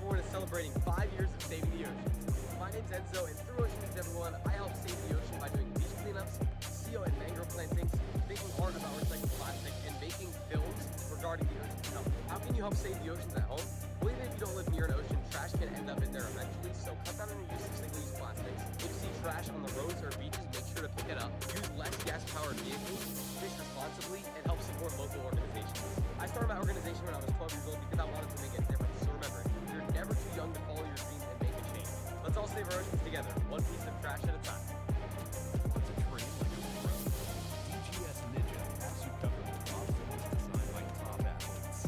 everyone is celebrating 5 years of saving the ocean. My name's Enzo, and through Ocean Needs Everyone, I help save the ocean by doing beach cleanups, seal and mangrove plantings, making art about recycled plastic, and making films regarding the ocean's health. How can you help save the oceans at home? Well, even if you don't live near an ocean, trash can end up in there eventually, so cut down on your use of single-use plastics. If you see trash on the roads or beaches, make sure to pick it up. Use less gas-powered vehicles, fish responsibly, and help support local organizations. I started my organization when I was 12 years old because I wanted to make a difference. So remember, you're never too young to follow your dreams and make a change. Let's all save our oceans together, one piece of trash at a time. Want to train like a pro? DGS Ninja has you covered with obstacles designed by top athletes.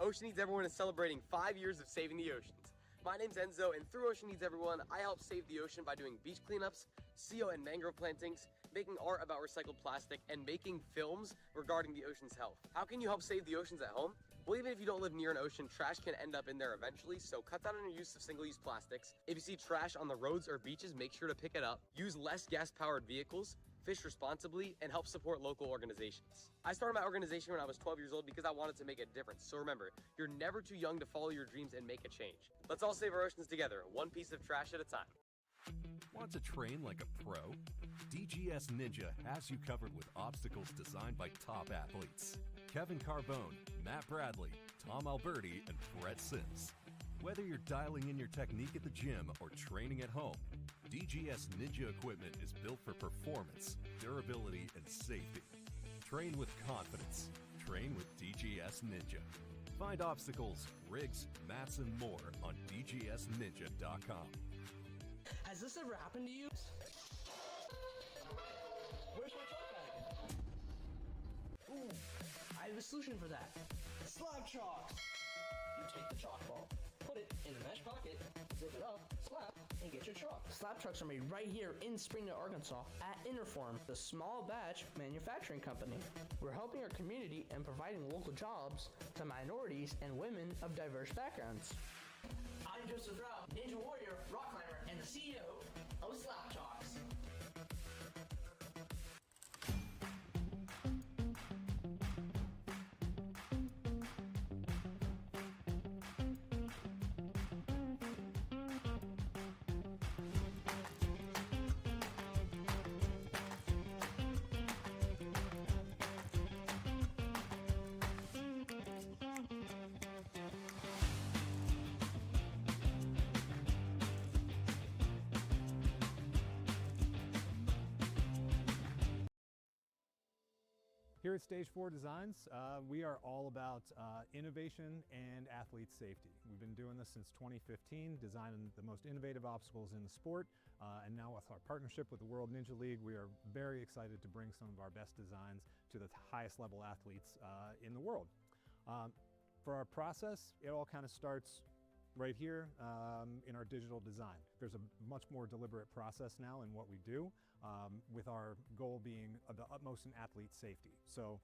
Ocean Needs Everyone is celebrating 5 years of saving the oceans. My name's Enzo, and through Ocean Needs Everyone, I help save the ocean by doing beach cleanups, seal and mangrove plantings, making art about recycled plastic, and making films regarding the ocean's health. How can you help save the oceans at home? Well, even if you don't live near an ocean, trash can end up in there eventually, so cut down on your use of single-use plastics. If you see trash on the roads or beaches, make sure to pick it up. Use less gas-powered vehicles, fish responsibly, and help support local organizations. I started my organization when I was 12 years old because I wanted to make a difference. So remember, you're never too young to follow your dreams and make a change. Let's all save our oceans together, one piece of trash at a time. Want to train like a pro? DGS Ninja has you covered with obstacles designed by top athletes. Kevin Carbone, Matt Bradley, Tom Alberti, and Brett Sims. Whether you're dialing in your technique at the gym or training at home, DGS Ninja equipment is built for performance, durability, and safety. Train with confidence. Train with DGS Ninja. Find obstacles, rigs, mats, and more on dgsninja.com. Has this ever happened to you? Where's my chalk bag? Ooh, I have a solution for that. Slab chalks! You take the chalk ball, put it in a mesh pocket, zip it up, slap, and get your chalk. Slab chalks are made right here in Springdale, Arkansas at Interform, the small batch manufacturing company. We're helping our community and providing local jobs to minorities and women of diverse backgrounds. I'm Joseph Rao, Ninja Warrior, rock climber, and the CEO of Slab Chalks. Here at Stage 4 Designs, we are all about innovation and athlete safety. We've been doing this since 2015, designing the most innovative obstacles in the sport, and now with our partnership with the World Ninja League, we are very excited to bring some of our best designs to the highest level athletes in the world. For our process, it all kind of starts right here in our digital design. There's a much more deliberate process now in what we do, with our goal being the utmost in athlete safety. So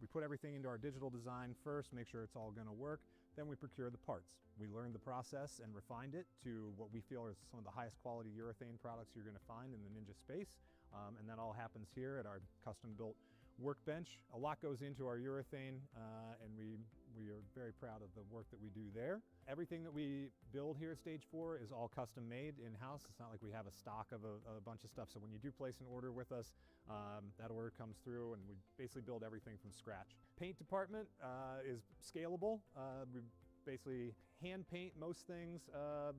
we put everything into our digital design first, make sure it's all going to work, then we procure the parts. We learned the process and refined it to what we feel are some of the highest quality urethane products you're going to find in the Ninja space, and that all happens here at our custom built workbench. A lot goes into our urethane, and we we are very proud of the work that we do there. Everything that we build here at Stage 4 is all custom made in-house. It's not like we have a stock of a bunch of stuff. So when you do place an order with us, that order comes through and we basically build everything from scratch. Paint department is scalable. We basically hand paint most things,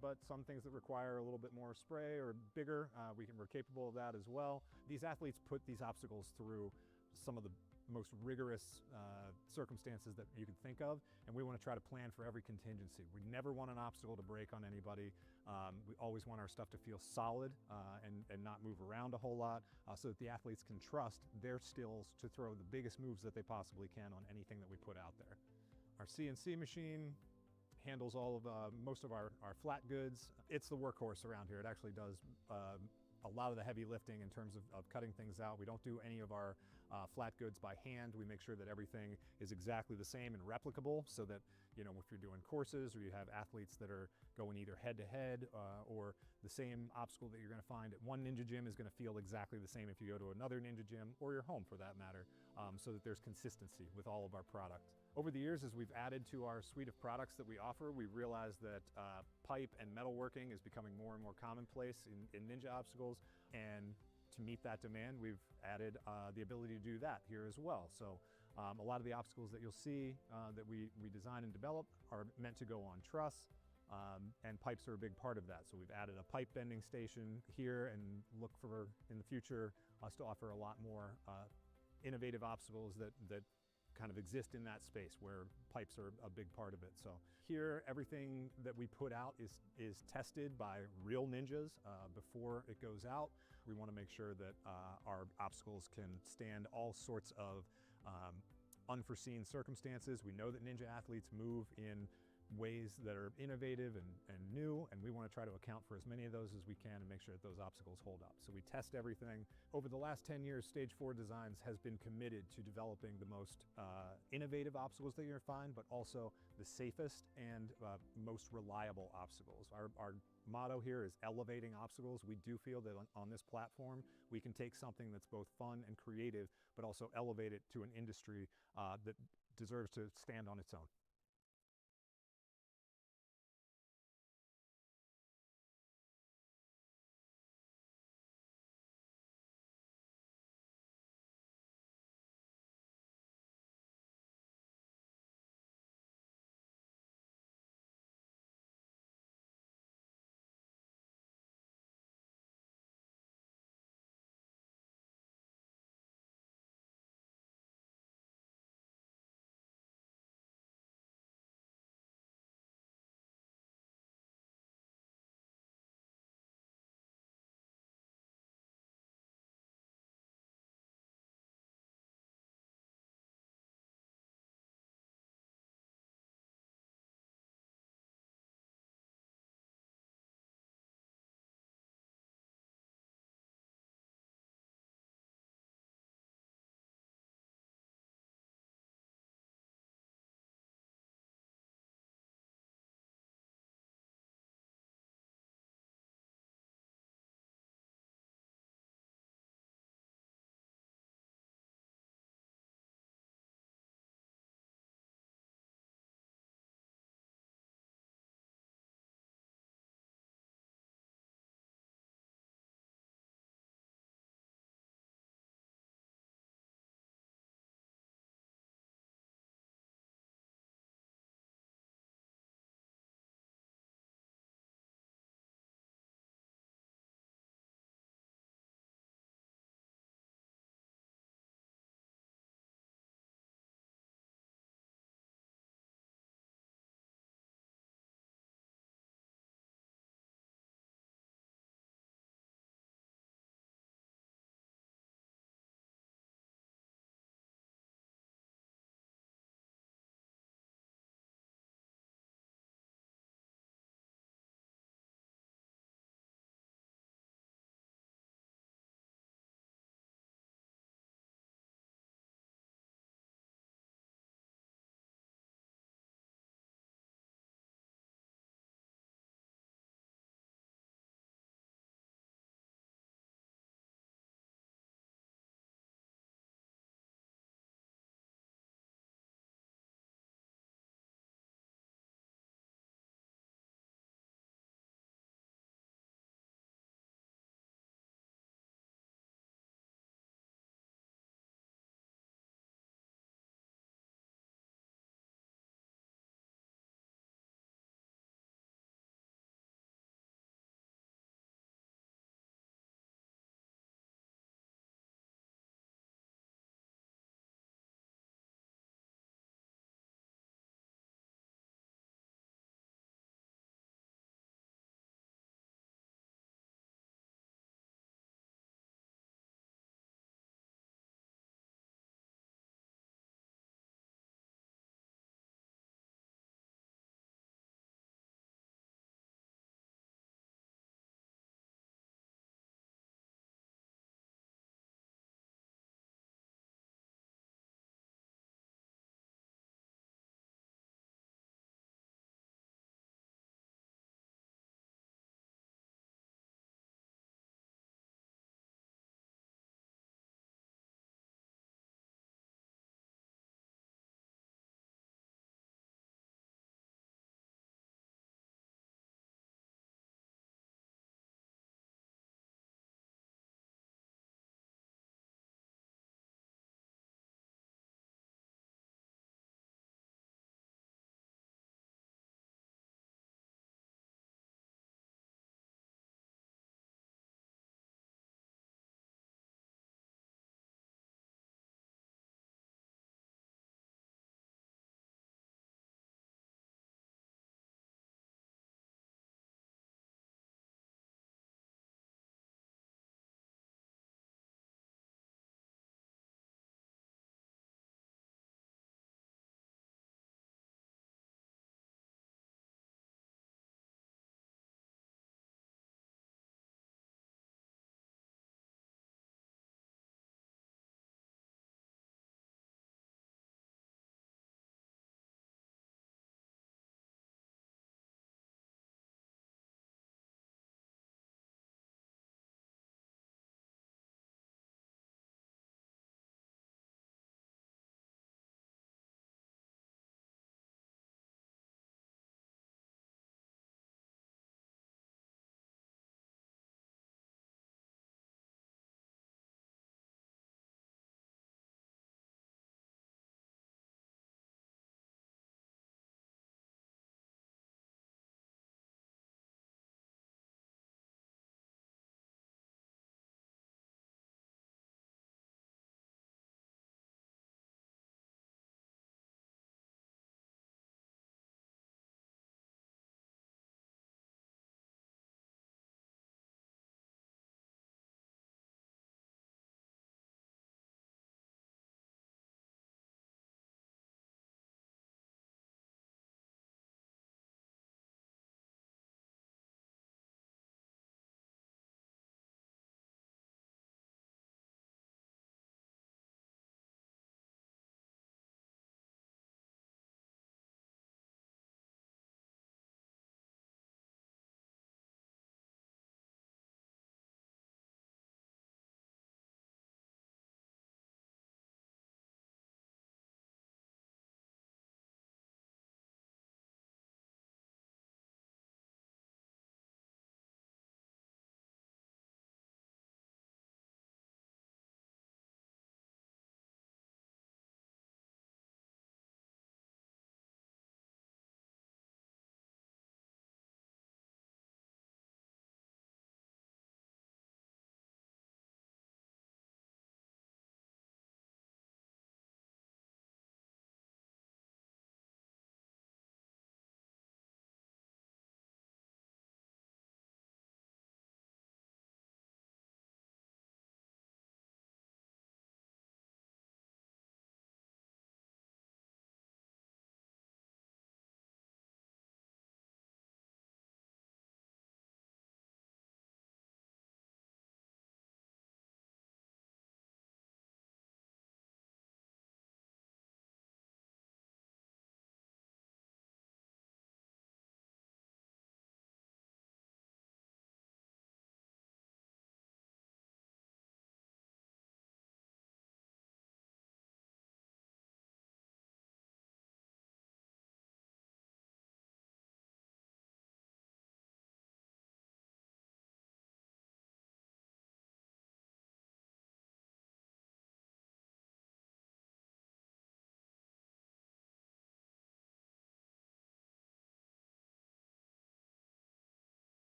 but some things that require a little bit more spray or bigger, we're capable of that as well. These athletes put these obstacles through some of the most rigorous circumstances that you can think of, and we want to try to plan for every contingency. We never want an obstacle to break on anybody. We always want our stuff to feel solid and not move around a whole lot, so that the athletes can trust their skills to throw the biggest moves that they possibly can on anything that we put out there. Our CNC machine handles all of most of our flat goods. It's the workhorse around here. It actually does a lot of the heavy lifting in terms of cutting things out. We don't do any of our flat goods by hand. We make sure that everything is exactly the same and replicable, so that, you know, if you're doing courses or you have athletes that are going either head to head or the same obstacle that you're going to find at one Ninja gym is going to feel exactly the same if you go to another Ninja gym or your home for that matter, so that there's consistency with all of our product. Over the years, as we've added to our suite of products that we offer, we realized that pipe and metalworking is becoming more and more commonplace in Ninja obstacles, and to meet that demand, we've added the ability to do that here as well. So a lot of the obstacles that you'll see that we design and develop are meant to go on truss, and pipes are a big part of that. So we've added a pipe bending station here, and look for, in the future, us to offer a lot more innovative obstacles that kind of exist in that space where pipes are a big part of it. So here, everything that we put out is tested by real ninjas before it goes out. We want to make sure that our obstacles can stand all sorts of unforeseen circumstances. We know that Ninja athletes move in ways that are innovative and new, and we want to try to account for as many of those as we can and make sure that those obstacles hold up. So we test everything. Over the last 10 years, Stage 4 Designs has been committed to developing the most innovative obstacles that you're going to find, but also the safest and most reliable obstacles. Our motto here is elevating obstacles. We do feel that on this platform, we can take something that's both fun and creative, but also elevate it to an industry that deserves to stand on its own.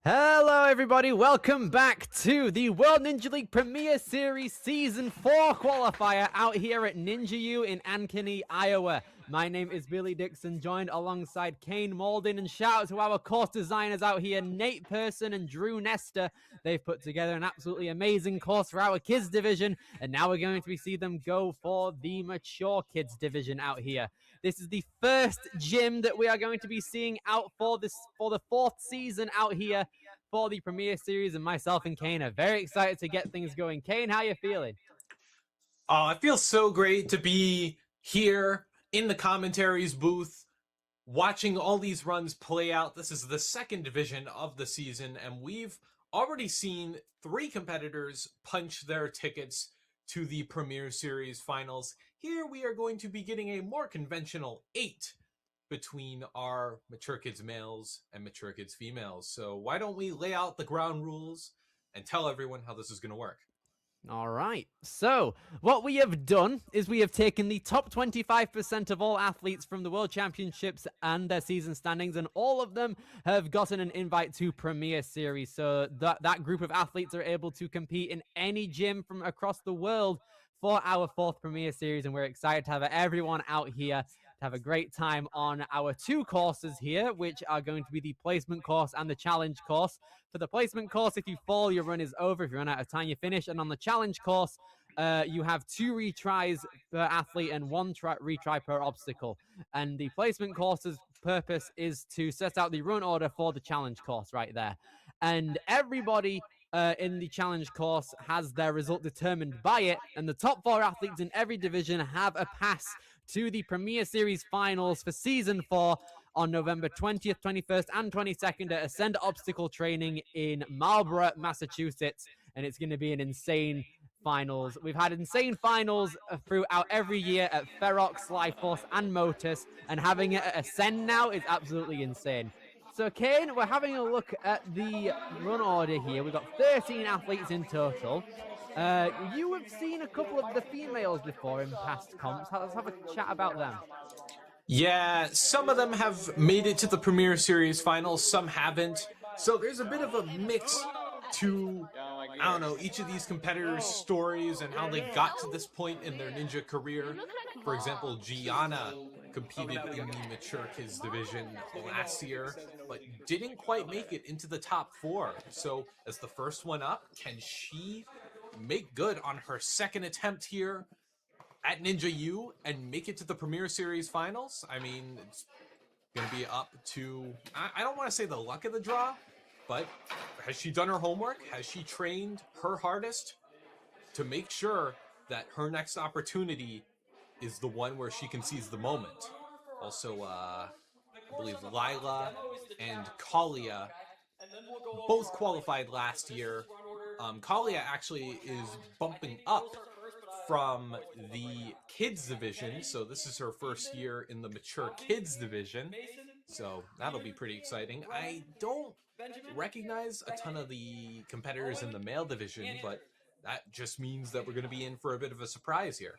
Hello everybody, welcome back to the World Ninja League Premier Series Season 4 qualifier out here at Ninja U in Ankeny, Iowa. My name is Billy Dixon, joined alongside Kane Mauldin, and shout out to our course designers out here, Nate Person and Drew Nestor. They've put together an absolutely amazing course for our kids division, and now we're going to see them go for the mature kids division out here. This is the first gym that we are going to be seeing out for the fourth season out here for the Premier Series, and myself and Kane are very excited to get things going. Kane, how you feeling? It feels so great to be here in the commentaries booth, watching all these runs play out. This is the second division of the season, and we've already seen 3 competitors punch their tickets to the Premier Series finals. Here we are going to be getting a more conventional 8 between our mature kids males and mature kids females. So why don't we lay out the ground rules and tell everyone how this is going to work? All right, so what we have done is we have taken the top 25% of all athletes from the World Championships and their season standings, and all of them have gotten an invite to Premier Series. So that group of athletes are able to compete in any gym from across the world for our 4th Premier Series, and we're excited to have everyone out here to have a great time on our 2 courses here, which are going to be the placement course and the challenge course. For the placement course, if you fall, your run is over. If you run out of time, you finish. And on the challenge course, you have 2 retries per athlete and 1 retry per obstacle. And the placement course's purpose is to set out the run order for the challenge course right there. And everybody in the challenge course has their result determined by it. And the top 4 athletes in every division have a pass to the Premier Series finals for Season 4 on November 20th, 21st, and 22nd at Ascend Obstacle Training in Marlborough, Massachusetts. And it's going to be an insane finals. We've had insane finals throughout every year at Ferox, Slyforce, and Motus. And having it at Ascend now is absolutely insane. So, Kane, we're having a look at the run order here. We've got 13 athletes in total. You have seen a couple of the females before in past comps. Let's have a chat about them. Yeah, some of them have made it to the Premier Series finals, some haven't. So there's a bit of a mix to, I don't know, each of these competitors' stories and how they got to this point in their ninja career. For example, Gianna competed in the mature kids division last year, but didn't quite make it into the top 4. So as the first one up, can she make good on her second attempt here at Ninja U and make it to the Premier Series finals? I mean, it's going to be up to, I don't want to say the luck of the draw, but has she done her homework? Has she trained her hardest to make sure that her next opportunity is the one where she can seize the moment? Also, I believe Lila and Kalia both qualified last year. Kalia actually is bumping up from the kids division, so this is her first year in the mature kids division, so that'll be pretty exciting. I don't recognize a ton of the competitors in the male division, but that just means that we're going to be in for a bit of a surprise here.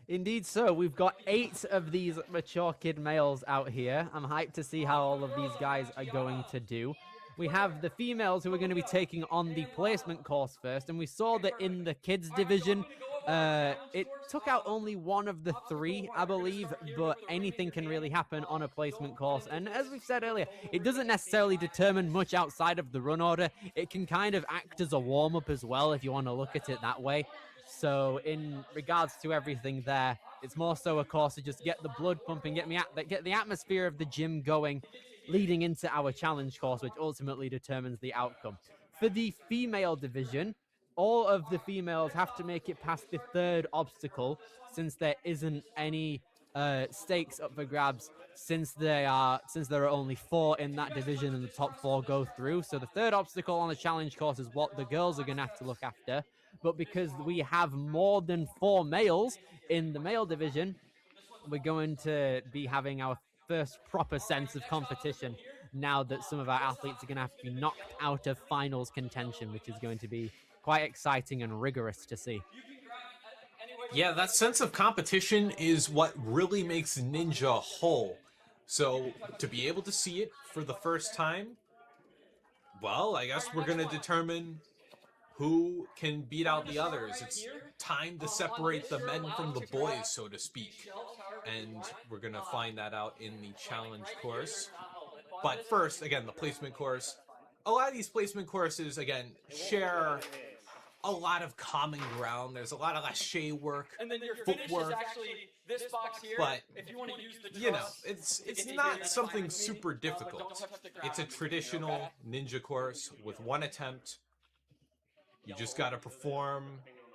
Indeed so. We've got 8 of these mature kid males out here. I'm hyped to see how all of these guys are going to do. We have the females who are going to be taking on the placement course first, and we saw that in the kids division, it took out only 1 of the 3, I believe, but anything can really happen on a placement course. And as we've said earlier, it doesn't necessarily determine much outside of the run order. It can kind of act as a warm-up as well, if you want to look at it that way. So in regards to everything there, it's more so a course to just get the blood pumping, get the atmosphere of the gym going, leading into our challenge course, which ultimately determines the outcome. For the female division, all of the females have to make it past the 3rd obstacle, since there isn't any stakes up for grabs, since there are only 4 in that division and the top 4 go through. So the 3rd obstacle on the challenge course is what the girls are going to have to look after. But because we have more than 4 males in the male division, we're going to be having our first proper sense of competition now that some of our athletes are going to have to be knocked out of finals contention, which is going to be quite exciting and rigorous to see. Yeah, that sense of competition is what really makes Ninja whole. So to be able to see it for the first time, Well, I guess we're going to determine who can beat out the others. It's time to separate the men from the boys, so to speak. And we're going to find that out in the challenge course. But first, again, the placement course. A lot of these placement courses, again, share a lot of common ground. There's a lot of lâché work, And then your finish footwork, is actually this box here. but if you want to use the you know, truss, it's not something super difficult. It's a traditional ninja course with one attempt. You just got to perform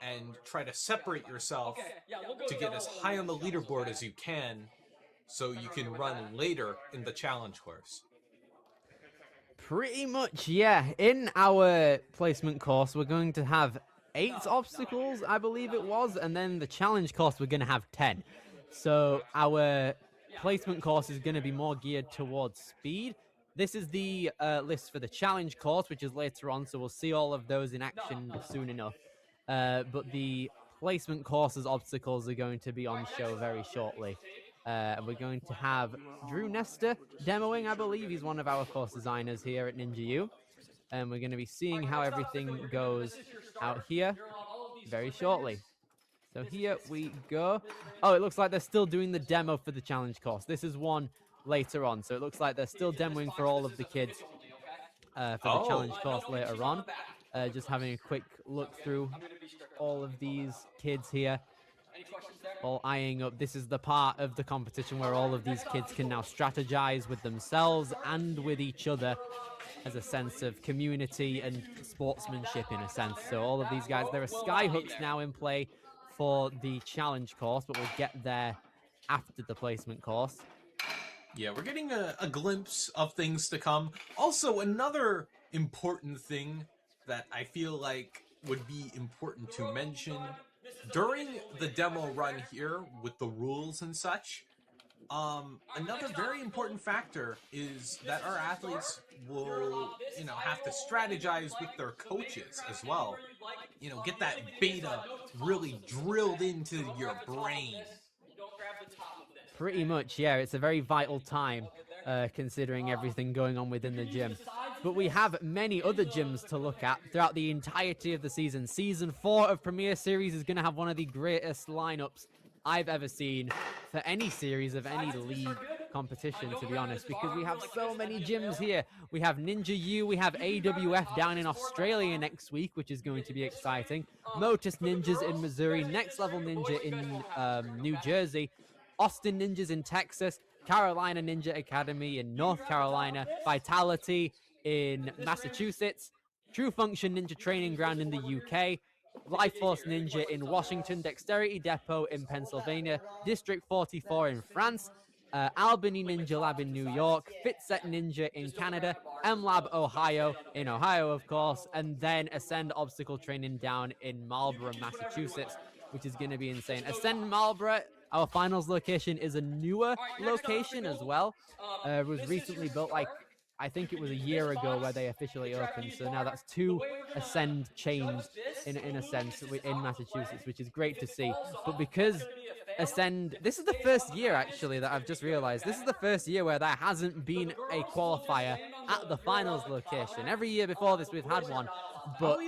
and try to separate yourself to get as high on the leaderboard as you can so you can run later in the challenge course. Pretty much, yeah. In our placement course, we're going to have 8 obstacles, I believe it was, and then the challenge course, we're going to have 10. So our placement course is going to be more geared towards speed. This is the list for the challenge course, which is later on, so we'll see all of those in action soon enough. But the placement course's obstacles are going to be on show very shortly. And we're going to have Drew Nestor demoing, I believe. He's one of our course designers here at Ninja U. And we're going to be seeing how everything goes out here very shortly. So here we go. Oh, it looks like they're still doing the demo for the challenge course. This is one later on. So it looks like they're still demoing for all of the kids for the challenge course later on. Just having a quick look through all of these kids here. All eyeing up. This is the part of the competition where all of these kids can now strategize with themselves and with each other as a sense of community and sportsmanship in a sense. So all of these guys, there are sky hooks now in play for the challenge course, but we'll get there after the placement course. Yeah, we're getting a glimpse of things to come. Also, another important thing that I feel like would be important to mention during the demo run here with the rules and such, another very important factor is that our athletes will, have to strategize with their coaches as well. Get that beta really drilled into your brain. Pretty much, yeah. It's a very vital time, considering everything going on within the gym. But we have many other gyms to look at throughout the entirety of the season. Season 4 of Premier Series is going to have one of the greatest lineups I've ever seen for any series of any league competition, to be honest, because we have so many gyms here. We have Ninja U, we have AWF down in Australia next week, which is going to be exciting. Motus Ninjas in Missouri, Next Level Ninja in New Jersey, Austin Ninjas in Texas, Carolina Ninja Academy in North Carolina, Vitality in Massachusetts, True Function Ninja Training Ground in the UK, Life Force Ninja in Washington, Dexterity Depot in Pennsylvania, District 44 in France, Albany Ninja Lab in New York, Fitset Ninja in Canada, M-Lab Ohio in Ohio, of course, and then Ascend Obstacle Training down in Marlborough, Massachusetts, which is going to be insane. Ascend Marlborough, our finals location, is a newer location as well. It was recently built, I think it was a year ago where they officially opened. So now that's 2 Ascend chains in a sense in Massachusetts, which is great to see. But because Ascend, this is the first year actually that I've just realized. This is the first year where there hasn't been a qualifier at the finals location. Every year before this we've had one. But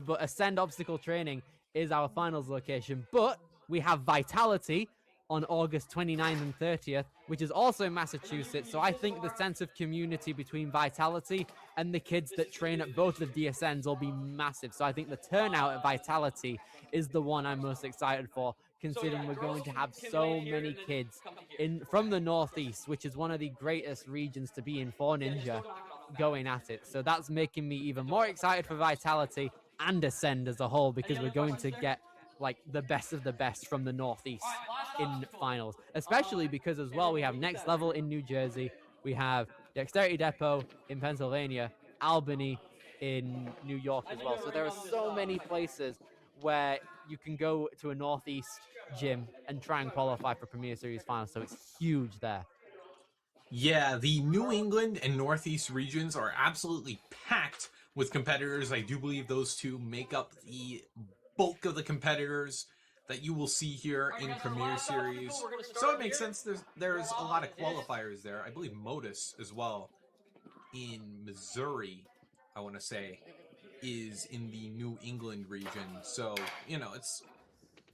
but Ascend Obstacle Training is our finals location. But we have Vitality on August 29th and 30th, which is also in Massachusetts. So I think the sense of community between Vitality and the kids that train at both of the Ascends will be massive. So I think the turnout at Vitality is the one I'm most excited for, considering we're going to have so many kids from the Northeast, which is one of the greatest regions to be in for Ninja, going at it. So that's making me even more excited for Vitality and Ascend as a whole, because we're going to get the best of the best from the Northeast in finals, especially because as well we have Next Level in New Jersey, we have Dexterity Depot in Pennsylvania, Albany in New York as well. So there are so many places where you can go to a Northeast gym and try and qualify for Premier Series finals. So it's huge there. Yeah, the New England and Northeast regions are absolutely packed with competitors. I do believe those two make up the bulk of the competitors that you will see here in Premier Series. So it makes sense. There's a lot of qualifiers there. I believe Motus as well in Missouri, I want to say, is in the New England region. So, you know, it's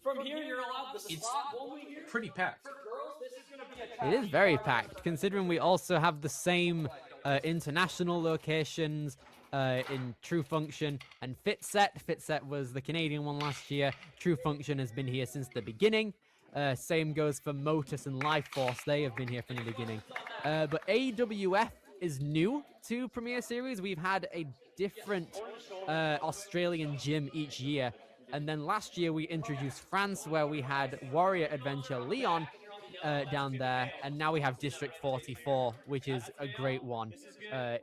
From here, you're allowed the slot only here. pretty packed. For girls, this is going to be a track. It is very packed, considering we also have the same international locations in True Function and Fitset. Fitset was the Canadian one last year. True Function has been here since the beginning. Same goes for Motus and Life Force. They have been here from the beginning. But AWF is new to Premier Series. We've had a different Australian gym each year. And then last year we introduced France, where we had Warrior Adventure Leon down there. And now we have District 44, which is a great one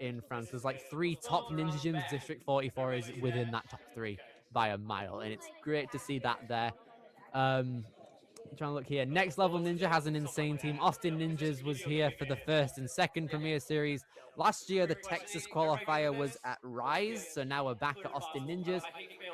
in France. There's like 3 top ninja gyms. District 44 is within that top 3 by a mile. And it's great to see that there. I'm trying to look here. Next Level Ninja has an insane team. Austin Ninjas was here for the first and second Premier Series. Last year, the Texas qualifier was at Rise, so now we're back at Austin Ninjas.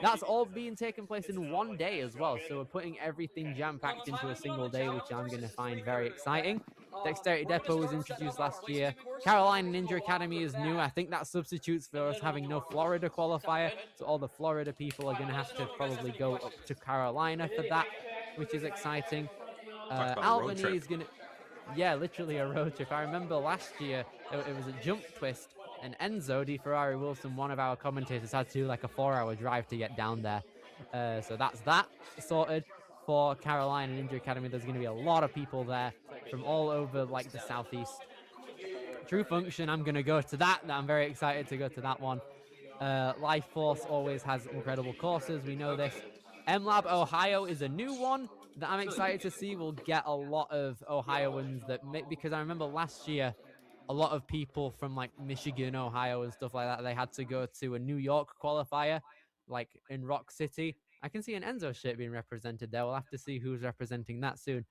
That's all being taken place in one day as well, so we're putting everything jam-packed into a single day, which I'm going to find very exciting. Dexterity Depot was introduced last year. Carolina Ninja Academy is new. I think that substitutes for us having no Florida qualifier, so all the Florida people are going to have to probably go up to Carolina for that, which is exciting. Albany is going to... Yeah, literally a road trip. I remember last year, it was a jump twist, and Enzo Di Ferrari Wilson, one of our commentators, had to do like a 4-hour drive to get down there. So that's that sorted for Carolina Ninja Academy. There's going to be a lot of people there from all over like the southeast. True Function, I'm going to go to that. I'm very excited to go to that one. Life Force always has incredible courses. We know this. MLab Ohio is a new one that I'm excited to see. We'll get a lot of Ohioans because I remember last year, a lot of people from like Michigan, Ohio and stuff like that, they had to go to a New York qualifier, like in Rock City. I can see an Enzo shirt being represented there. We'll have to see who's representing that soon.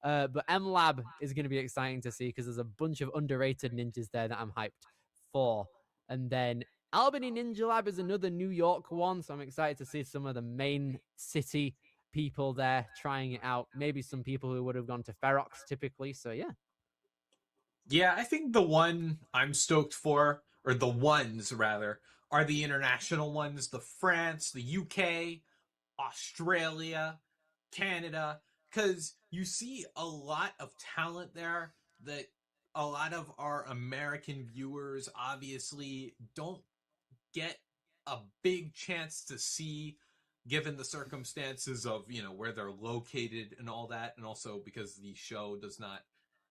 But MLab is going to be exciting to see because there's a bunch of underrated ninjas there that I'm hyped for. And then Albany Ninja Lab is another New York one, so I'm excited to see some of the main city people there trying it out. Maybe some people who would have gone to Ferox typically, so yeah. Yeah, I think the one I'm stoked for, or the ones rather, are the international ones. The France, the UK, Australia, Canada, because you see a lot of talent there that a lot of our American viewers obviously don't get a big chance to see, given the circumstances of, you know, where they're located and all that, and also because the show does not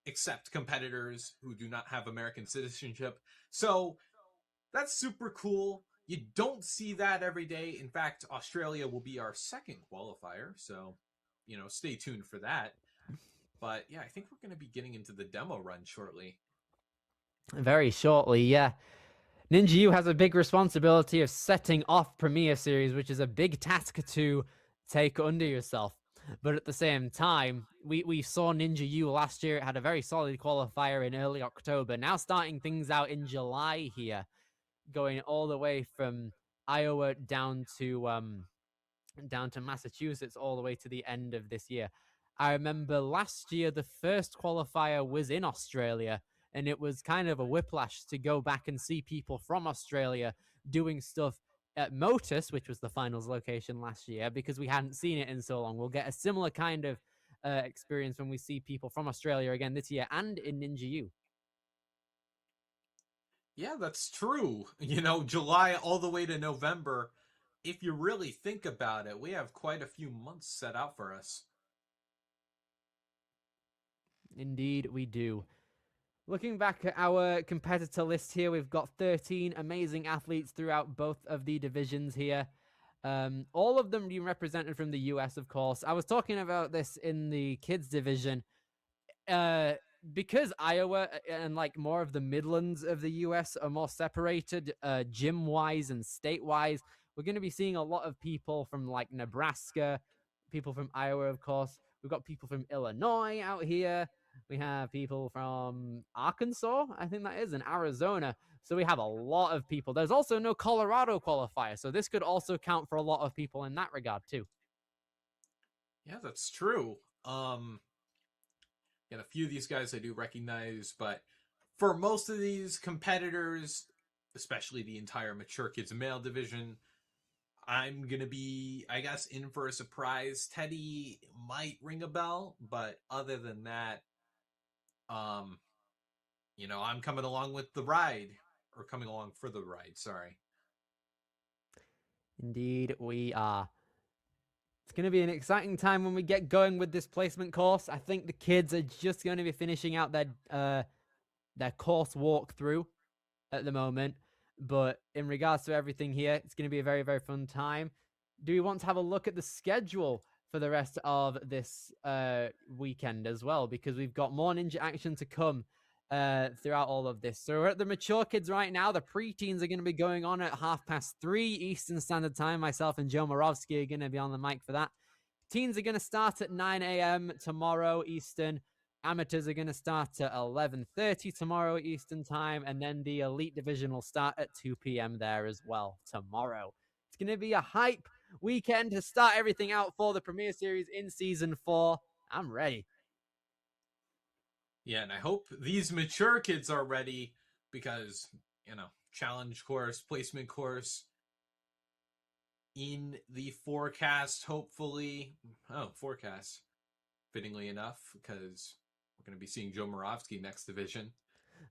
accept competitors who do not have American citizenship. So that's super cool. You don't see that every day. In fact, Australia will be our second qualifier, so, you know, stay tuned for that. But yeah, I think we're going to be getting into the demo run shortly. Very shortly, yeah. Ninja U has a big responsibility of setting off Premier Series, which is a big task to take under yourself. But at the same time, we saw Ninja U last year. It had a very solid qualifier in early October. Now starting things out in July here, going all the way from Iowa down to Massachusetts, all the way to the end of this year. I remember last year, the first qualifier was in Australia, and it was kind of a whiplash to go back and see people from Australia doing stuff at Motus, which was the finals location last year, because we hadn't seen it in so long. We'll get a similar kind of experience when we see people from Australia again this year and in Ninja U. Yeah, that's true. You know, July all the way to November, if you really think about it, we have quite a few months set out for us. Indeed, we do. Looking back at our competitor list here, we've got 13 amazing athletes throughout both of the divisions here. All of them being represented from the US, of course. I was talking about this in the kids division. Because Iowa and like more of the Midlands of the US are more separated gym-wise and state-wise, we're going to be seeing a lot of people from like Nebraska, people from Iowa, of course. We've got people from Illinois out here. We have people from Arkansas, I think that is, and Arizona. So we have a lot of people. There's also no Colorado qualifier, so this could also count for a lot of people in that regard too. Yeah, that's true. And a few of these guys I do recognize, but for most of these competitors, especially the entire mature kids male division, I'm going to be, I guess, in for a surprise. Teddy might ring a bell, but other than that, I'm coming along with the ride, or coming along for the ride, sorry. Indeed, we are. It's going to be an exciting time when we get going with this placement course. I think the kids are just going to be finishing out their course walkthrough at the moment. But in regards to everything here, it's going to be a very, very fun time. Do we want to have a look at the schedule for the rest of this weekend as well? Because we've got more Ninja action to come throughout all of this. So we're at the mature kids right now. The preteens are going to be going on at 3:30 Eastern Standard Time. Myself and Joe Moravsky are going to be on the mic for that. Teens are going to start at 9 a.m. tomorrow Eastern. Amateurs are going to start at 11:30 tomorrow Eastern Time. And then the elite division will start at 2 p.m. there as well tomorrow. It's going to be a hype weekend to start everything out for the Premier Series in Season 4. I'm ready. Yeah, and I hope these mature kids are ready because, challenge course, placement course in the forecast, hopefully. Oh, forecast. Fittingly enough, because we're going to be seeing Joe Moravsky next division.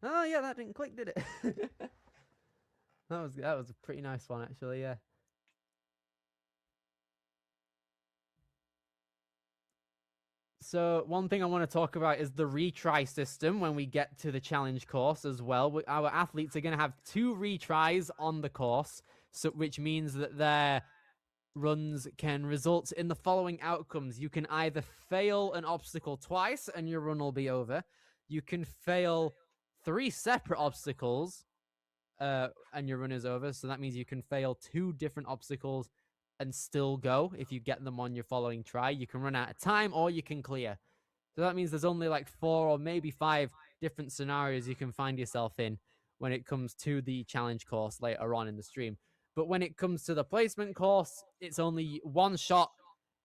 Oh, yeah, that didn't click, did it? That was a pretty nice one, actually, yeah. So one thing I want to talk about is the retry system when we get to the challenge course as well. Our athletes are going to have 2 retries on the course, which means that their runs can result in the following outcomes. You can either fail an obstacle twice and your run will be over. You can fail 3 separate obstacles and your run is over. So that means you can fail 2 different obstacles and still go if you get them on your following try. You can run out of time or you can clear. So that means there's only like 4 or maybe 5 different scenarios you can find yourself in when it comes to the challenge course later on in the stream. But when it comes to the placement course, it's only 1 shot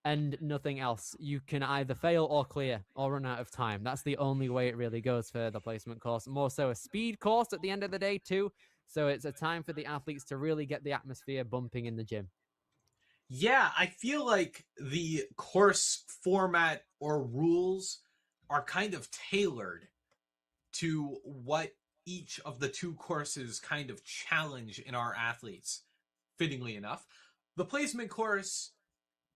and nothing else. You can either fail or clear or run out of time. That's the only way it really goes for the placement course. More so a speed course at the end of the day too. So it's a time for the athletes to really get the atmosphere bumping in the gym. Yeah, I feel like the course format or rules are kind of tailored to what each of the 2 courses kind of challenge in our athletes, fittingly enough. The placement course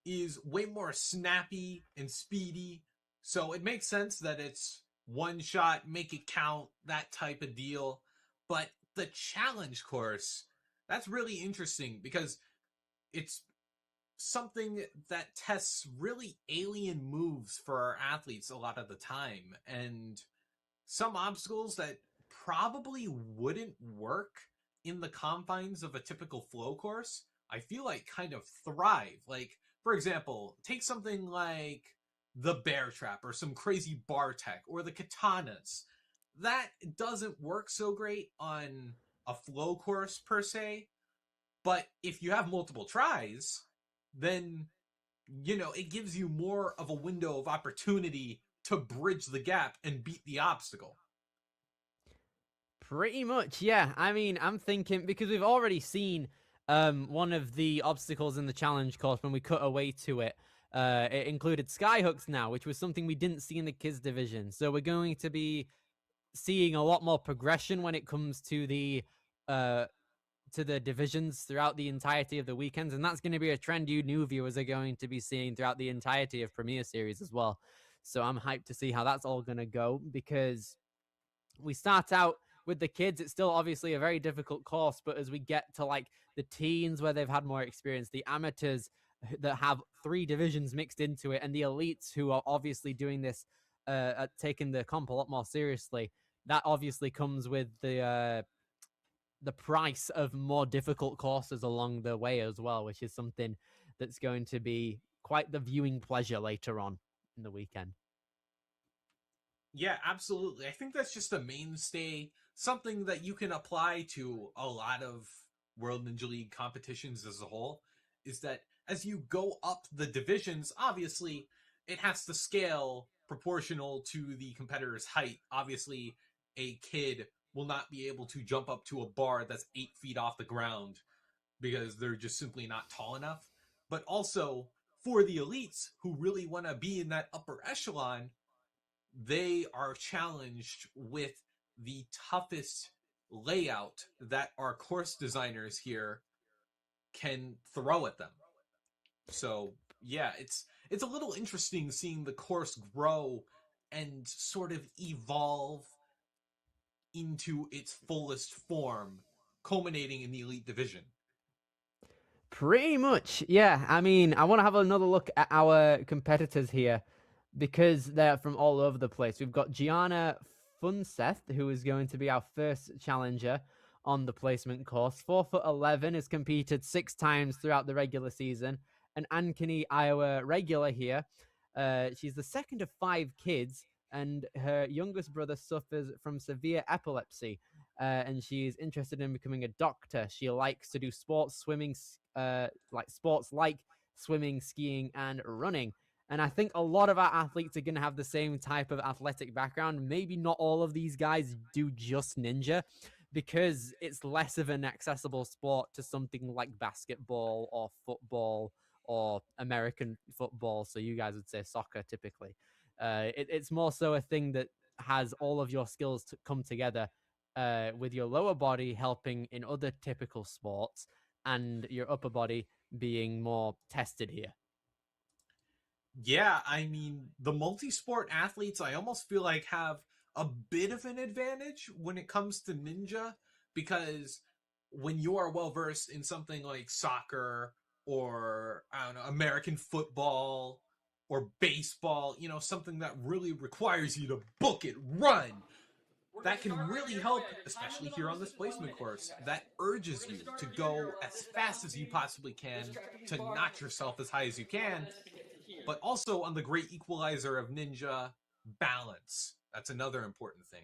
is way more snappy and speedy, so it makes sense that it's 1 shot, make it count, that type of deal. But the challenge course, that's really interesting because it's something that tests really alien moves for our athletes a lot of the time, and some obstacles that probably wouldn't work in the confines of a typical flow course, I feel like kind of thrive. Like, for example, take something like the bear trap or some crazy bar tech or the katanas. That doesn't work so great on a flow course per se, but if you have multiple tries, then, it gives you more of a window of opportunity to bridge the gap and beat the obstacle. Pretty much, yeah. I mean, I'm thinking, because we've already seen one of the obstacles in the challenge course when we cut away to it. It included skyhooks now, which was something we didn't see in the kids division. So we're going to be seeing a lot more progression when it comes to the divisions throughout the entirety of the weekends, and that's going to be a trend you new viewers are going to be seeing throughout the entirety of Premier Series as well. So I'm hyped to see how that's all going to go, because we start out with the kids. It's still obviously a very difficult course, but as we get to like the teens where they've had more experience, the amateurs that have 3 divisions mixed into it, and the elites who are obviously doing this, taking the comp a lot more seriously, that obviously comes with the price of more difficult courses along the way as well, which is something that's going to be quite the viewing pleasure later on in the weekend. Yeah, absolutely. I think that's just a mainstay, something that you can apply to a lot of World Ninja League competitions as a whole, is that as you go up the divisions, obviously it has to scale proportional to the competitor's height. Obviously, a kid will not be able to jump up to a bar that's 8 feet off the ground because they're just simply not tall enough. But also, for the elites who really want to be in that upper echelon, they are challenged with the toughest layout that our course designers here can throw at them. So yeah, it's a little interesting seeing the course grow and sort of evolve into its fullest form, culminating in the elite division. Pretty much, yeah. I mean, I want to have another look at our competitors here because they're from all over the place. We've got Gianna Funseth, who is going to be our first challenger on the placement course. 4'11", has competed 6 times throughout the regular season. And Ankeny, Iowa regular here. She's the second of 5 kids, and her youngest brother suffers from severe epilepsy. And she's interested in becoming a doctor. She likes to do sports, swimming, sports like swimming, skiing, and running. And I think a lot of our athletes are going to have the same type of athletic background. Maybe not all of these guys do just ninja, because it's less of an accessible sport to something like basketball or football or American football. So you guys would say soccer typically. It's more so a thing that has all of your skills to come together, with your lower body helping in other typical sports and your upper body being more tested here. Yeah, I mean, the multi-sport athletes, I almost feel like have a bit of an advantage when it comes to ninja, because when you are well-versed in something like soccer or, I don't know, American football or baseball, you know, something that really requires you to book it, run, that can really help, especially here on this placement course, that urges you to go as fast as you possibly can, to notch yourself as high as you can, but also on the great equalizer of ninja, balance. That's another important thing.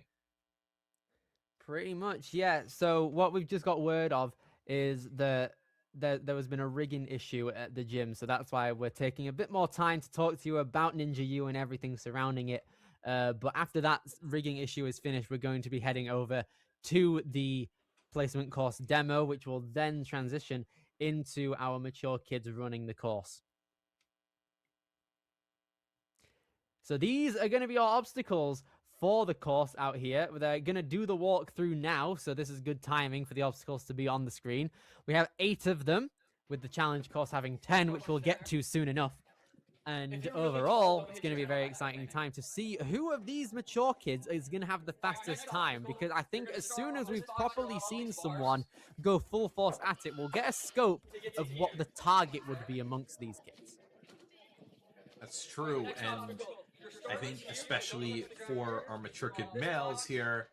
Pretty much, yeah. So what we've just got word of is that there has been a rigging issue at the gym. So that's why we're taking a bit more time to talk to you about Ninja U and everything surrounding it. But after that rigging issue is finished, we're going to be heading over to the placement course demo, which will then transition into our mature kids running the course. So these are going to be our obstacles for the course out here. They're going to do the walkthrough now, so this is good timing for the obstacles to be on the screen. We have 8 of them, with the challenge course having 10, which we'll get to soon enough. And overall, it's going to be a very exciting time to see who of these mature kids is going to have the fastest time, because I think as soon as we've properly seen someone go full force at it, we'll get a scope of what the target would be amongst these kids. That's true, and I think especially for our mature kid males here,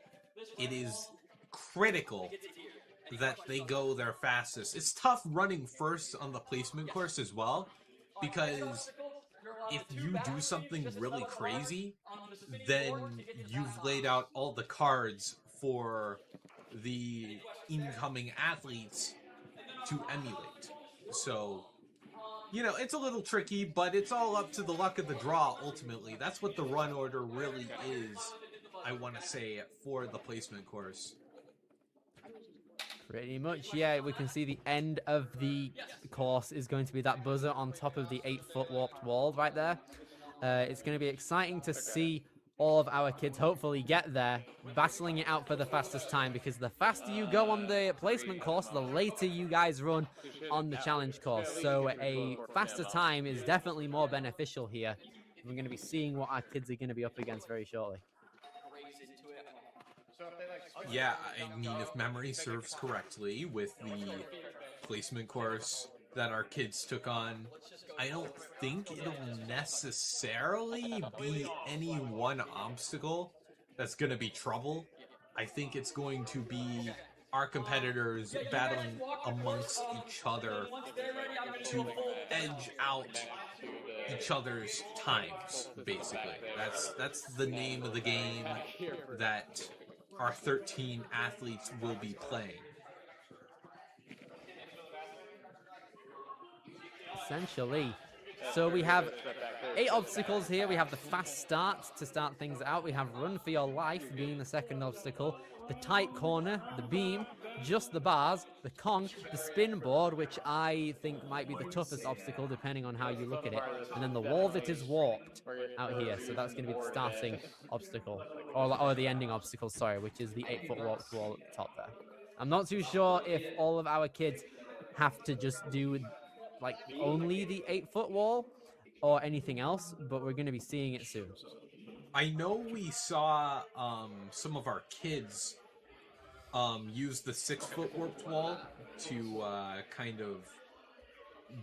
it is critical that they go their fastest. It's tough running first on the placement course as well, because if you do something really crazy, then you've laid out all the cards for the incoming athletes to emulate. So, you know, it's a little tricky, but it's all up to the luck of the draw, ultimately. That's what the run order really is, I want to say, for the placement course. Pretty much, yeah. We can see the end of the course is going to be that buzzer on top of the 8-foot warped wall right there. It's going to be exciting to see all of our kids hopefully get there, battling it out for the fastest time, because the faster you go on the placement course, the later you guys run on the challenge course. So a faster time is definitely more beneficial here. We're going to be seeing what our kids are going to be up against very shortly. Yeah, I mean, if memory serves correctly, with the placement course that our kids took on, I don't think it'll necessarily be any one obstacle that's going to be trouble. I think it's going to be our competitors battling amongst each other to edge out each other's times, basically. That's the name of the game that our 13 athletes will be playing. Essentially. So we have 8 obstacles here. We have the fast start to start things out. We have run for your life being the second obstacle. The tight corner, the beam, just the bars, the Kong, the spin board, which I think might be the toughest obstacle depending on how you look at it. And then the wall that is warped out here. So that's going to be the starting obstacle. Or the ending obstacle, sorry, which is the 8-foot warped wall at the top there. I'm not too sure if all of our kids have to just do like only the 8-foot wall or anything else, but we're going to be seeing it soon. I know we saw some of our kids use the 6-foot warped wall to kind of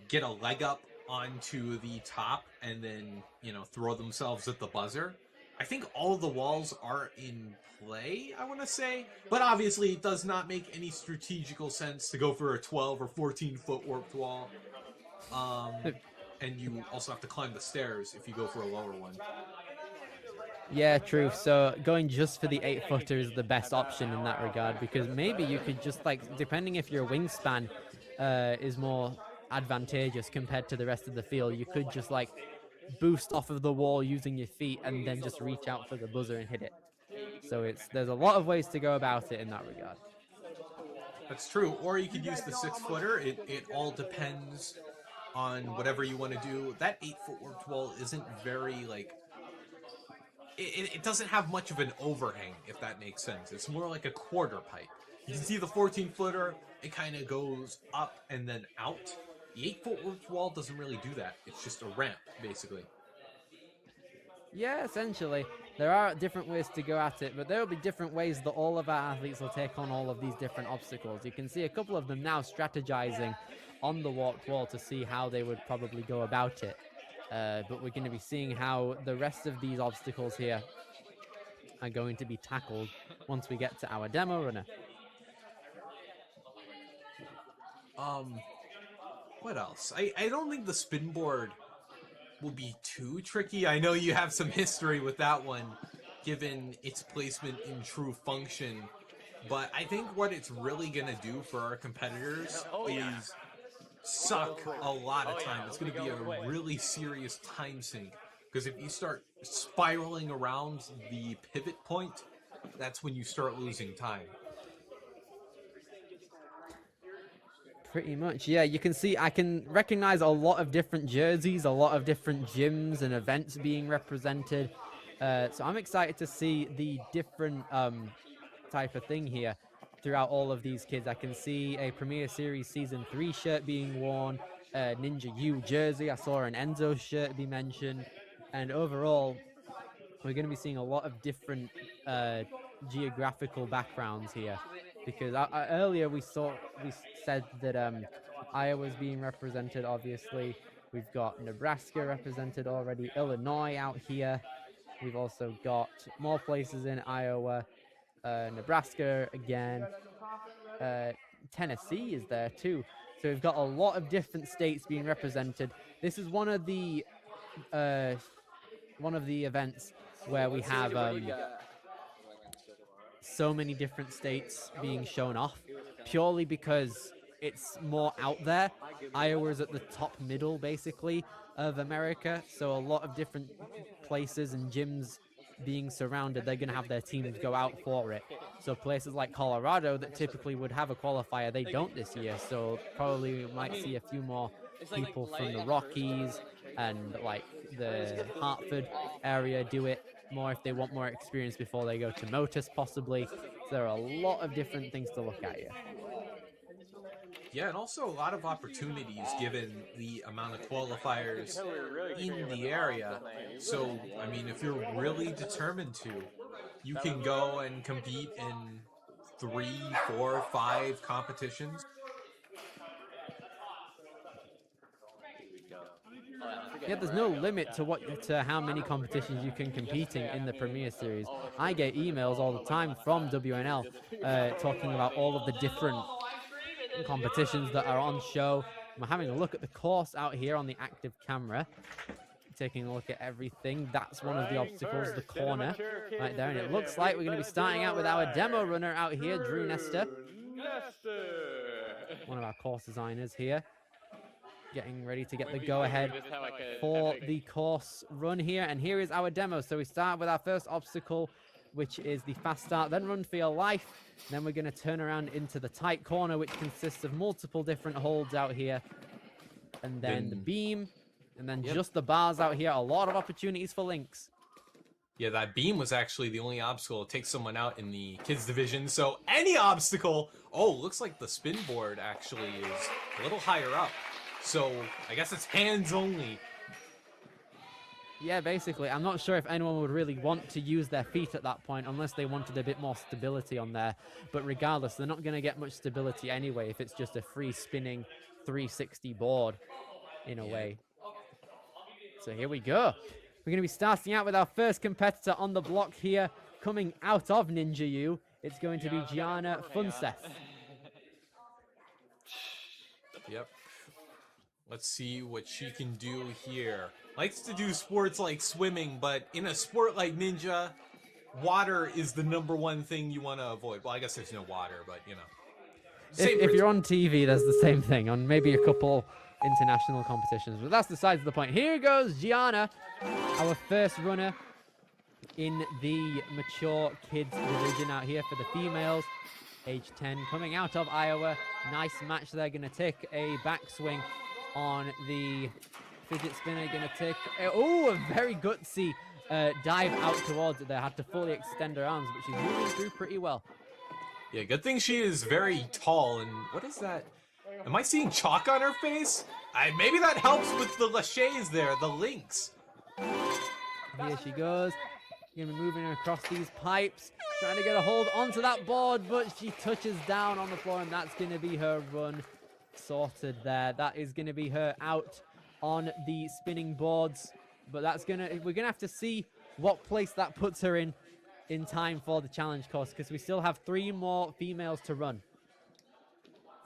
get a leg up onto the top and then, you know, throw themselves at the buzzer. I think all the walls are in play, I want to say, but obviously it does not make any strategical sense to go for a 12 or 14-foot warped wall. And you also have to climb the stairs if you go for a lower one. Yeah, true. So going just for the 8-footer is the best option in that regard, because maybe you could just, like, depending if your wingspan is more advantageous compared to the rest of the field, you could just, like, boost off of the wall using your feet and then just reach out for the buzzer and hit it. So there's a lot of ways to go about it in that regard. That's true. Or you could use the 6-footer. It all depends on whatever you want to do. That 8-foot warped wall isn't very, like, it doesn't have much of an overhang, if that makes sense. It's more like a quarter pipe. You can see the 14-footer, it kind of goes up and then out. The 8-foot warped wall doesn't really do that. It's just a ramp, basically. Yeah, essentially. There are different ways to go at it, but there will be different ways that all of our athletes will take on all of these different obstacles. You can see a couple of them now strategizing on the warped wall to see how they would probably go about it. But we're going to be seeing how the rest of these obstacles here are going to be tackled once we get to our demo runner. What else? I don't think the spin board will be too tricky. I know you have some history with that one, given its placement in true function. But I think what it's really going to do for our competitors is suck a lot of time. It's going to be a really serious time sink. Because if you start spiraling around the pivot point, that's when you start losing time. Pretty much, yeah. You can see, I can recognize a lot of different jerseys, a lot of different gyms and events being represented. So I'm excited to see the different type of thing here throughout all of these kids. I can see a Premier Series Season 3 shirt being worn, a Ninja U jersey. I saw an Enzo shirt be mentioned. And overall, we're going to be seeing a lot of different geographical backgrounds here. Because earlier we said that Iowa's being represented, obviously. We've got Nebraska represented already, Illinois out here. We've also got more places in Iowa, Nebraska again. Tennessee is there too. So we've got a lot of different states being represented. This is one of the events where we have so many different states being shown off, purely because it's more out there. Iowa's at the top middle, basically, of America, so a lot of different places and gyms being surrounded, they're going to have their teams go out for it. So places like Colorado that typically would have a qualifier, they don't this year, so probably we might see a few more people from the Rockies and like the Hartford area do it more if they want more experience before they go to Motus, possibly. So there are a lot of different things to look at here. Yeah, and also a lot of opportunities given the amount of qualifiers in the area. So, I mean, if you're really determined to, you can go and compete in 3, 4, 5 competitions. Yeah, there's no limit to how many competitions you can compete in the Premier Series. I get emails all the time from WNL talking about all of the different competitions that are on show. I'm having a look at the course out here on the active camera, taking a look at everything. That's one of the obstacles, the corner right there, and it looks like we're going to be starting out with our demo runner out here, Drew Nestor, one of our course designers here. getting ready to get the go-ahead for the course run here. And here is our demo. So we start with our first obstacle, which is the fast start, then run for your life. Then we're going to turn around into the tight corner, which consists of multiple different holds out here. And then the beam, and then just the bars out here. A lot of opportunities for links. Yeah, that beam was actually the only obstacle to take someone out in the kids division. So any obstacle, oh, looks like the spin board actually is a little higher up. So I guess it's hands only. Yeah, basically. I'm not sure if anyone would really want to use their feet at that point unless they wanted a bit more stability on there. But regardless, they're not going to get much stability anyway if it's just a free spinning 360 board in a way. So here we go. We're going to be starting out with our first competitor on the block here. Coming out of Ninja U, it's going to be Gianna Funseth. Yep. Let's see what she can do here. Likes to do sports like swimming, but in a sport like Ninja, water is the #1 thing you want to avoid. Well, I guess there's no water, but you know. If you're on TV, there's the same thing on maybe a couple international competitions, but that's besides the point. Here goes Gianna, our first runner in the mature kids division out here for the females, age 10, coming out of Iowa. Nice match there. Going to take a backswing on the fidget spinner. Going to take a very gutsy dive out towards it there. Had to fully extend her arms, but she's moving through pretty well. Yeah, good thing she is very tall. And what is that? Am I seeing chalk on her face? Maybe that helps with the laches there, the links. Here she goes. Gonna be moving across these pipes, trying to get a hold onto that board, but she touches down on the floor, and that's gonna be her run sorted there. That is gonna be her out on the spinning boards, but we're gonna have to see what place that puts her in time for the challenge course, because we still have 3 more females to run.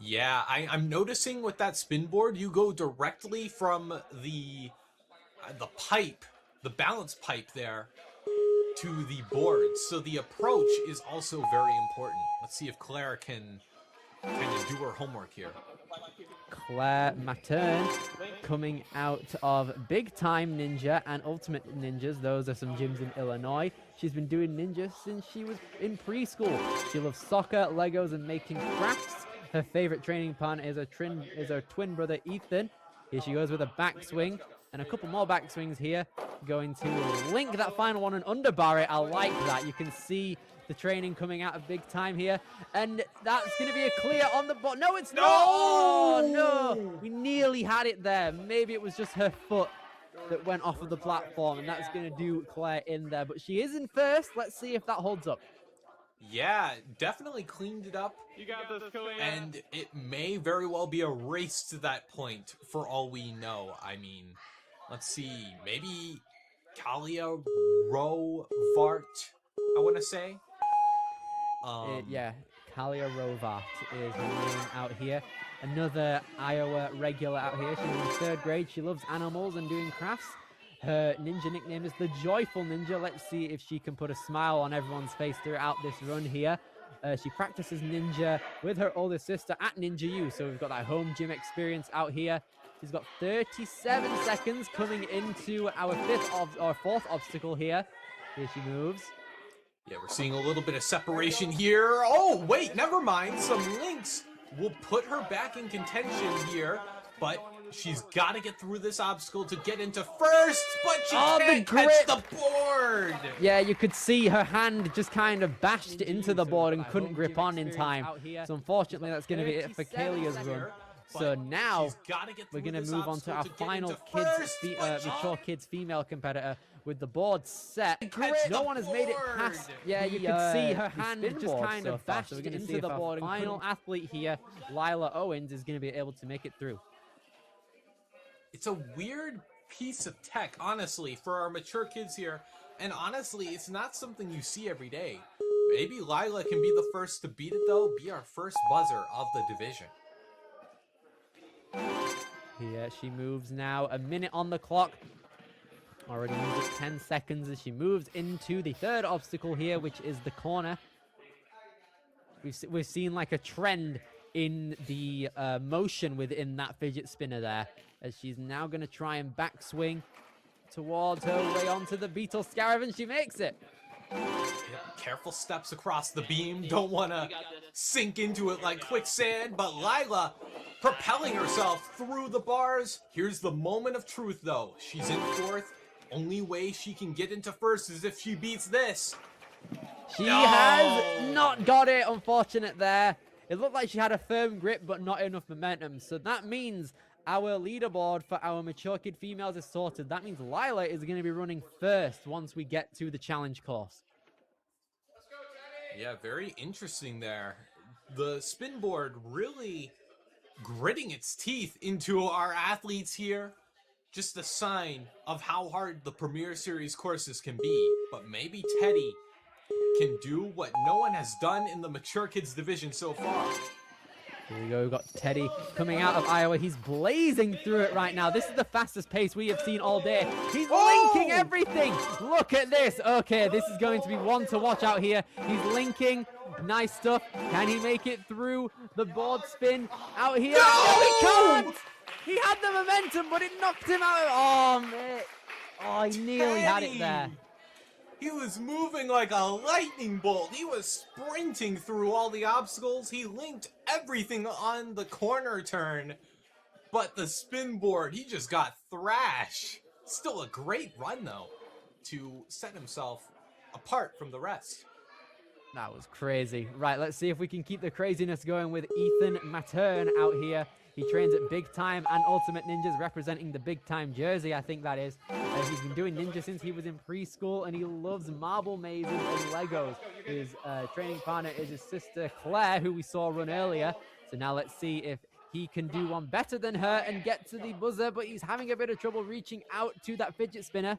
Yeah, I'm noticing with that spin board, you go directly from the pipe, the balance pipe there, to the board. So the approach is also very important. Let's see if Claire can kind of do her homework here. Claire Matern coming out of Big Time Ninja and Ultimate Ninjas. Those are some gyms in Illinois. She's been doing ninja since she was in preschool. She loves soccer, Legos, and making crafts. Her favorite training partner is her twin brother, Ethan. Here she goes with a backswing and a couple more backswings here. Going to link that final one and underbar it. I like that. You can see the training coming out of Big Time here. And that's going to be a clear on the board. No, it's not. Oh, no. We nearly had it there. Maybe it was just her foot that went off of the platform, and that's going to do Claire in there. But she is in first. Let's see if that holds up. Yeah, definitely cleaned it up. You got this, Koya. And it may very well be a race to that point, for all we know. I mean, let's see, maybe Kalia Rovart, I want to say. Yeah, Kalia Rovart is her name out here. Another Iowa regular out here. She's in 3rd grade. She loves animals and doing crafts. Her ninja nickname is the Joyful Ninja. Let's see if she can put a smile on everyone's face throughout this run here. She practices ninja with her older sister at Ninja U, so we've got that home gym experience out here. She's got 37 seconds coming into our 4th obstacle here. Here she moves. Yeah, we're seeing a little bit of separation here. Oh, wait, never mind. Some links will put her back in contention here, but she's got to get through this obstacle to get into first, but she can't catch the board. Yeah, you could see her hand just kind of bashed into the board and couldn't grip on in time. So unfortunately, that's going to be it for Kalia's run. So now we're going to move on to our final mature kids female competitor with the board set. No one has made it past. Yeah, you can see her hand just kind of bashed into the board. Final athlete here, Lila Owens, is going to be able to make it through. It's a weird piece of tech, honestly, for our mature kids here. And honestly, it's not something you see every day. Maybe Lila can be the first to beat it, though. Be our first buzzer of the division. Here she moves now. A minute on the clock. Already used up 10 seconds as she moves into the 3rd obstacle here, which is the corner. We've seen like a trend in the motion within that fidget spinner there, as she's now going to try and backswing towards her way onto the Beetle Scarab, and she makes it. Yep, careful steps across the beam. Don't want to sink into it like quicksand, but Lila propelling herself through the bars. Here's the moment of truth, though. She's in fourth. Only way she can get into first is if she beats this. She has not got it, unfortunate there. It looked like she had a firm grip, but not enough momentum. So that means our leaderboard for our mature kid females is sorted. That means Lila is going to be running first once we get to the challenge course. Yeah, very interesting there. The spin board really gritting its teeth into our athletes here. Just a sign of how hard the Premier Series courses can be. But maybe Teddy can do what no one has done in the Mature Kids division so far. Here we go, we've got Teddy coming out of Iowa. He's blazing through it right now. This is the fastest pace we have seen all day. He's linking everything. Look at this. Okay, this is going to be one to watch out here. He's linking. Nice stuff. Can he make it through the board spin out here? No, he can't. He had the momentum, but it knocked him out. Oh, man. Oh, he nearly had it there. He was moving like a lightning bolt. He was sprinting through all the obstacles. He linked everything on the corner turn. But the spin board, he just got thrashed. Still a great run, though, to set himself apart from the rest. That was crazy. Right, let's see if we can keep the craziness going with Ethan Matern out here. He trains at Big Time and Ultimate Ninjas, representing the Big Time jersey, I think that is. He's been doing ninja since he was in preschool, and he loves marble mazes and Legos. His training partner is his sister Claire, who we saw run earlier. So now let's see if he can do one better than her and get to the buzzer, but he's having a bit of trouble reaching out to that fidget spinner.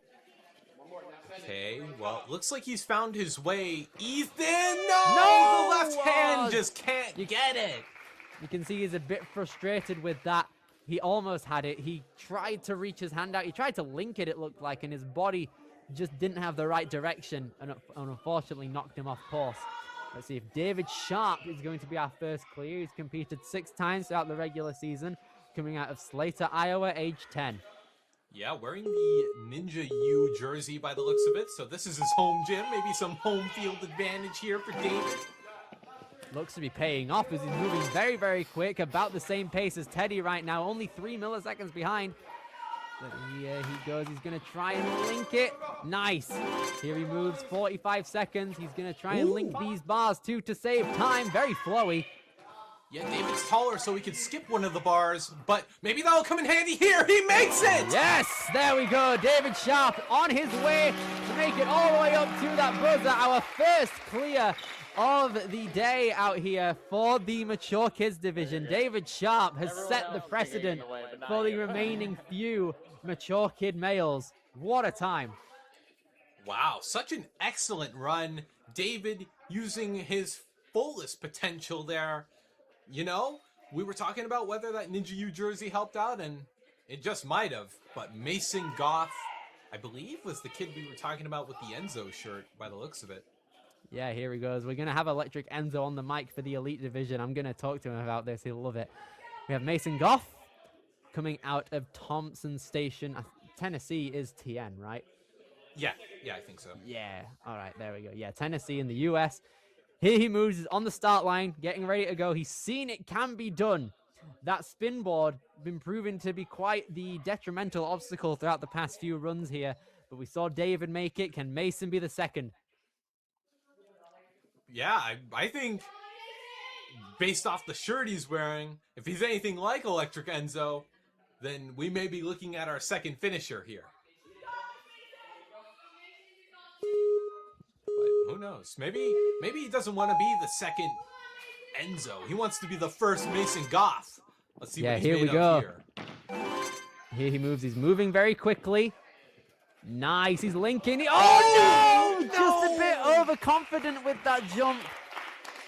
Okay, well, looks like he's found his way. Ethan, no! The left hand just can't get it. You can see he's a bit frustrated with that. He almost had it. He tried to reach his hand out. He tried to link it, it looked like, and his body just didn't have the right direction and unfortunately knocked him off course. Let's see if David Sharp is going to be our first clear. He's competed 6 times throughout the regular season, coming out of Slater, Iowa, age 10. Yeah, wearing the Ninja U jersey by the looks of it. So this is his home gym. Maybe some home field advantage here for David. Looks to be paying off as he's moving very, very quick. About the same pace as Teddy right now. Only 3 milliseconds behind. But here he goes. He's going to try and link it. Nice. Here he moves 45 seconds. He's going to try and link these bars too to save time. Very flowy. Yeah, David's taller, so he could skip one of the bars, but maybe that'll come in handy here. He makes it! Yes, there we go. David Sharp on his way to make it all the way up to that buzzer. Our first clear of the day out here for the Mature Kids division. David Sharp has set the precedent for the remaining few Mature Kid males. What a time. Wow, such an excellent run. David using his fullest potential there. You know, we were talking about whether that Ninja U jersey helped out, and it just might have. But Mason Goff, I believe, was the kid we were talking about with the Enzo shirt by the looks of it. Yeah, here he goes. We're going to have Electric Enzo on the mic for the Elite Division. I'm going to talk to him about this. He'll love it. We have Mason Goff coming out of Thompson Station. Tennessee is TN, right? Yeah, I think so. Yeah, all right, there we go. Yeah, Tennessee in the U.S. Here he moves, is on the start line, getting ready to go. He's seen it can be done. That spin board been proven to be quite the detrimental obstacle throughout the past few runs here. But we saw David make it. Can Mason be the second? Yeah, I think based off the shirt he's wearing, if he's anything like Electric Enzo, then we may be looking at our second finisher here. But who knows? Maybe he doesn't want to be the second Enzo. He wants to be the first Mason Goff. Let's see what he's made of here. Here he moves. He's moving very quickly. Nice. He's linking. Oh, no! Just a bit overconfident with that jump.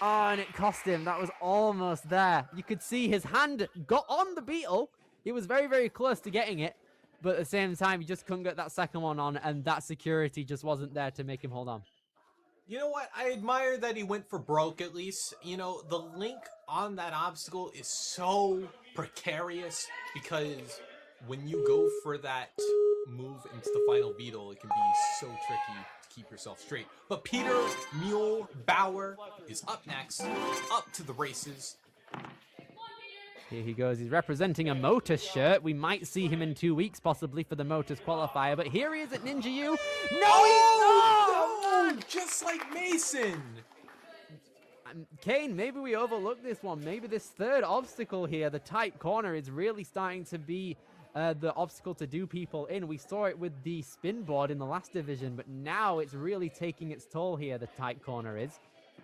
Oh, and it cost him. That was almost there. You could see his hand got on the beetle. He was very, very close to getting it. But at the same time, he just couldn't get that second one on. And that security just wasn't there to make him hold on. You know what? I admire that he went for broke at least. You know, the link on that obstacle is so precarious because when you go for that move into the final beetle, it can be so tricky to keep yourself straight. But Peter Mule Bauer is up next, up to the races. Here he goes. He's representing a Motus shirt. We might see him in 2 weeks, possibly, for the Motus qualifier. But here he is at Ninja U. No, he's not! Just like Mason. Kane, maybe we overlooked this one. Maybe this third obstacle here, the tight corner, is really starting to be the obstacle to do people in. We saw it with the spin board in the last division, but now it's really taking its toll here, the tight corner is.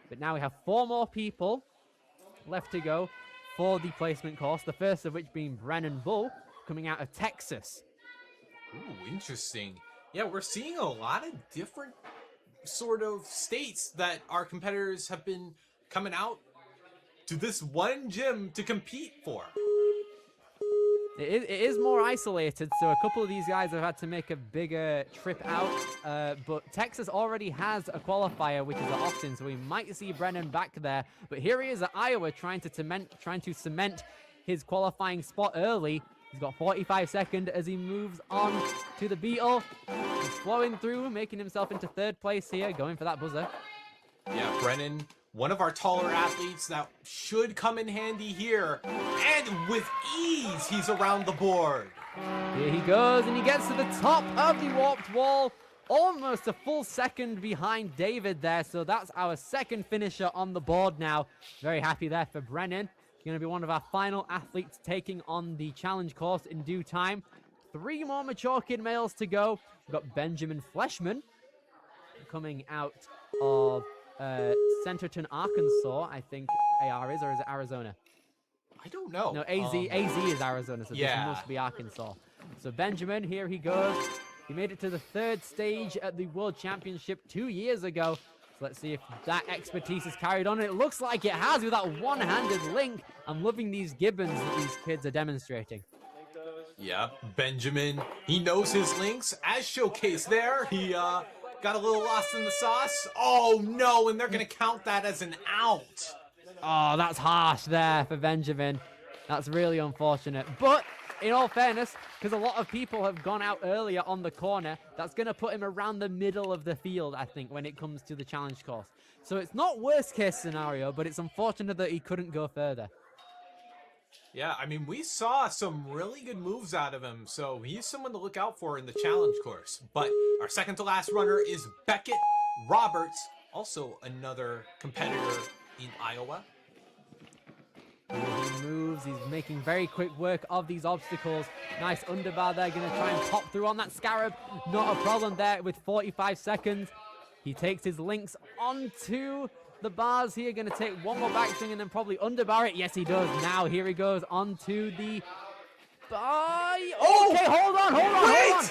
But now we have 4 more people left to go for the placement course, the first of which being Brennan Bull, coming out of Texas. Ooh, interesting. Yeah, we're seeing a lot of different sort of states that our competitors have been coming out to this one gym to compete for. It is more isolated, so a couple of these guys have had to make a bigger trip out, but Texas already has a qualifier, which is at Austin, so we might see Brennan back there. But here he is at Iowa trying to cement his qualifying spot early. He's got 45 seconds as he moves on to the Beetle. He's flowing through, making himself into 3rd place here, going for that buzzer. Yeah, Brennan, one of our taller athletes that should come in handy here. And with ease, he's around the board. Here he goes, and he gets to the top of the warped wall. Almost a full second behind David there, so that's our 2nd finisher on the board now. Very happy there for Brennan. Going to be one of our final athletes taking on the challenge course in due time. 3 more mature kid males to go. We've got Benjamin Fleshman coming out of Centerton, Arkansas, I think AR is, or is it Arizona? I don't know. No, AZ is Arizona, so yeah. This must be Arkansas. So Benjamin, here he goes. He made it to the 3rd stage at the World Championship 2 years ago. So let's see if that expertise is carried on. It looks like it has with that one-handed link. I'm loving these gibbons that these kids are demonstrating. Yeah, Benjamin, he knows his links. As showcased there, he got a little lost in the sauce. Oh, no, and they're going to count that as an out. Oh, that's harsh there for Benjamin. That's really unfortunate. But in all fairness, because a lot of people have gone out earlier on the corner, that's going to put him around the middle of the field, I think, when it comes to the challenge course. So it's not worst case scenario, but it's unfortunate that he couldn't go further. Yeah, I mean, we saw some really good moves out of him, so he's someone to look out for in the challenge course. But our second to last runner is Beckett Roberts, also another competitor in Iowa. He moves, he's making very quick work of these obstacles. Nice underbar there, gonna try and pop through on that scarab. Not a problem there with 45 seconds. He takes his links onto the bars here, gonna take one more backswing and then probably underbar it. Yes, he does. Now here he goes onto the bar. Okay, hold on. Wow!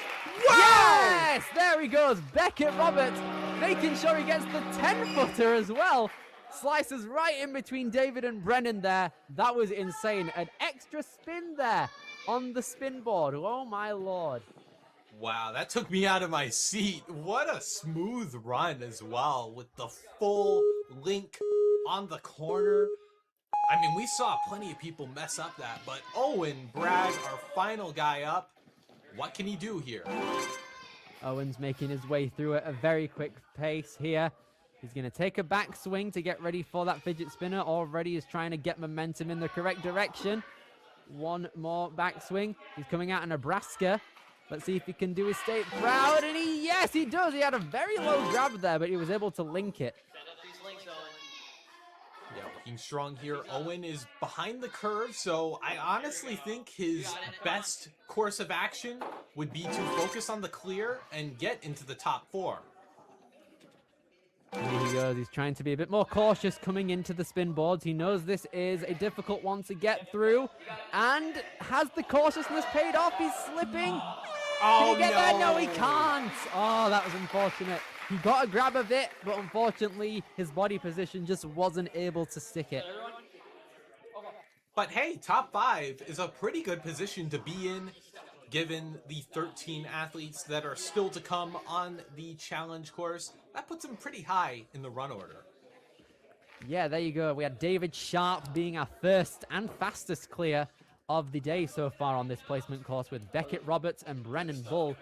Yes, there he goes. Beckett Roberts making sure he gets the 10-footer as well. Slices right in between David and Brennan there. That was insane. An extra spin there on the spin board. Oh my lord. Wow, that took me out of my seat. What a smooth run as well with the full link on the corner. I mean, we saw plenty of people mess up that, but Owen Bragg, our final guy up, what can he do here? Owen's making his way through at a very quick pace here. He's going to take a backswing to get ready for that fidget spinner. Already is trying to get momentum in the correct direction. One more backswing. He's coming out of Nebraska. Let's see if he can do his state proud. And yes, he does. He had a very low grab there, but he was able to link it. Yeah, looking strong here. Owen is behind the curve, so I honestly think his best course of action would be to focus on the clear and get into the top 4. Here he goes. He's trying to be a bit more cautious coming into the spin boards. He knows this is a difficult one to get through. And has the cautiousness paid off? He's slipping. Oh, can he get there? No, he can't. Oh, that was unfortunate. He got a grab of it, but unfortunately, his body position just wasn't able to stick it. But hey, top 5 is a pretty good position to be in. given the 13 athletes that are still to come on the challenge course. That puts him pretty high in the run order. Yeah, there you go. We had David Sharp being our first and fastest clear of the day so far on this placement course, with Beckett Roberts and Brennan Bull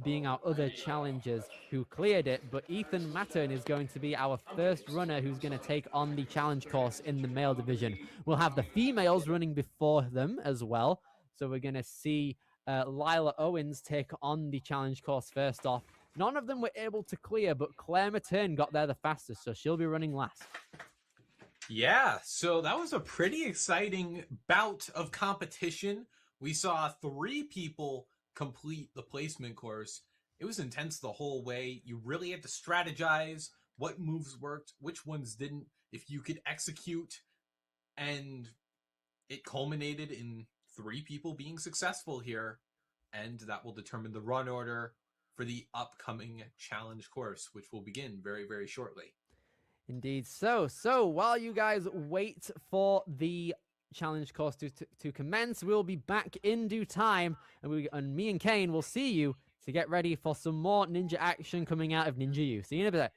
being our other challengers who cleared it. But Ethan Mattern is going to be our first runner who's going to take on the challenge course in the male division. We'll have the females running before them as well. So we're going to see Lila Owens take on the challenge course first off. None of them were able to clear, but Claire Mattern got there the fastest, so she'll be running last. Yeah, so that was a pretty exciting bout of competition. We saw 3 people complete the placement course. It was intense the whole way. You really had to strategize what moves worked, which ones didn't, if you could execute, and it culminated in 3 people being successful here, and that will determine the run order for the upcoming challenge course, which will begin very, very shortly. Indeed. So while you guys wait for the challenge course to commence, we'll be back in due time, and me and Kane will see you to get ready for some more ninja action coming out of Ninja U. See you in a bit.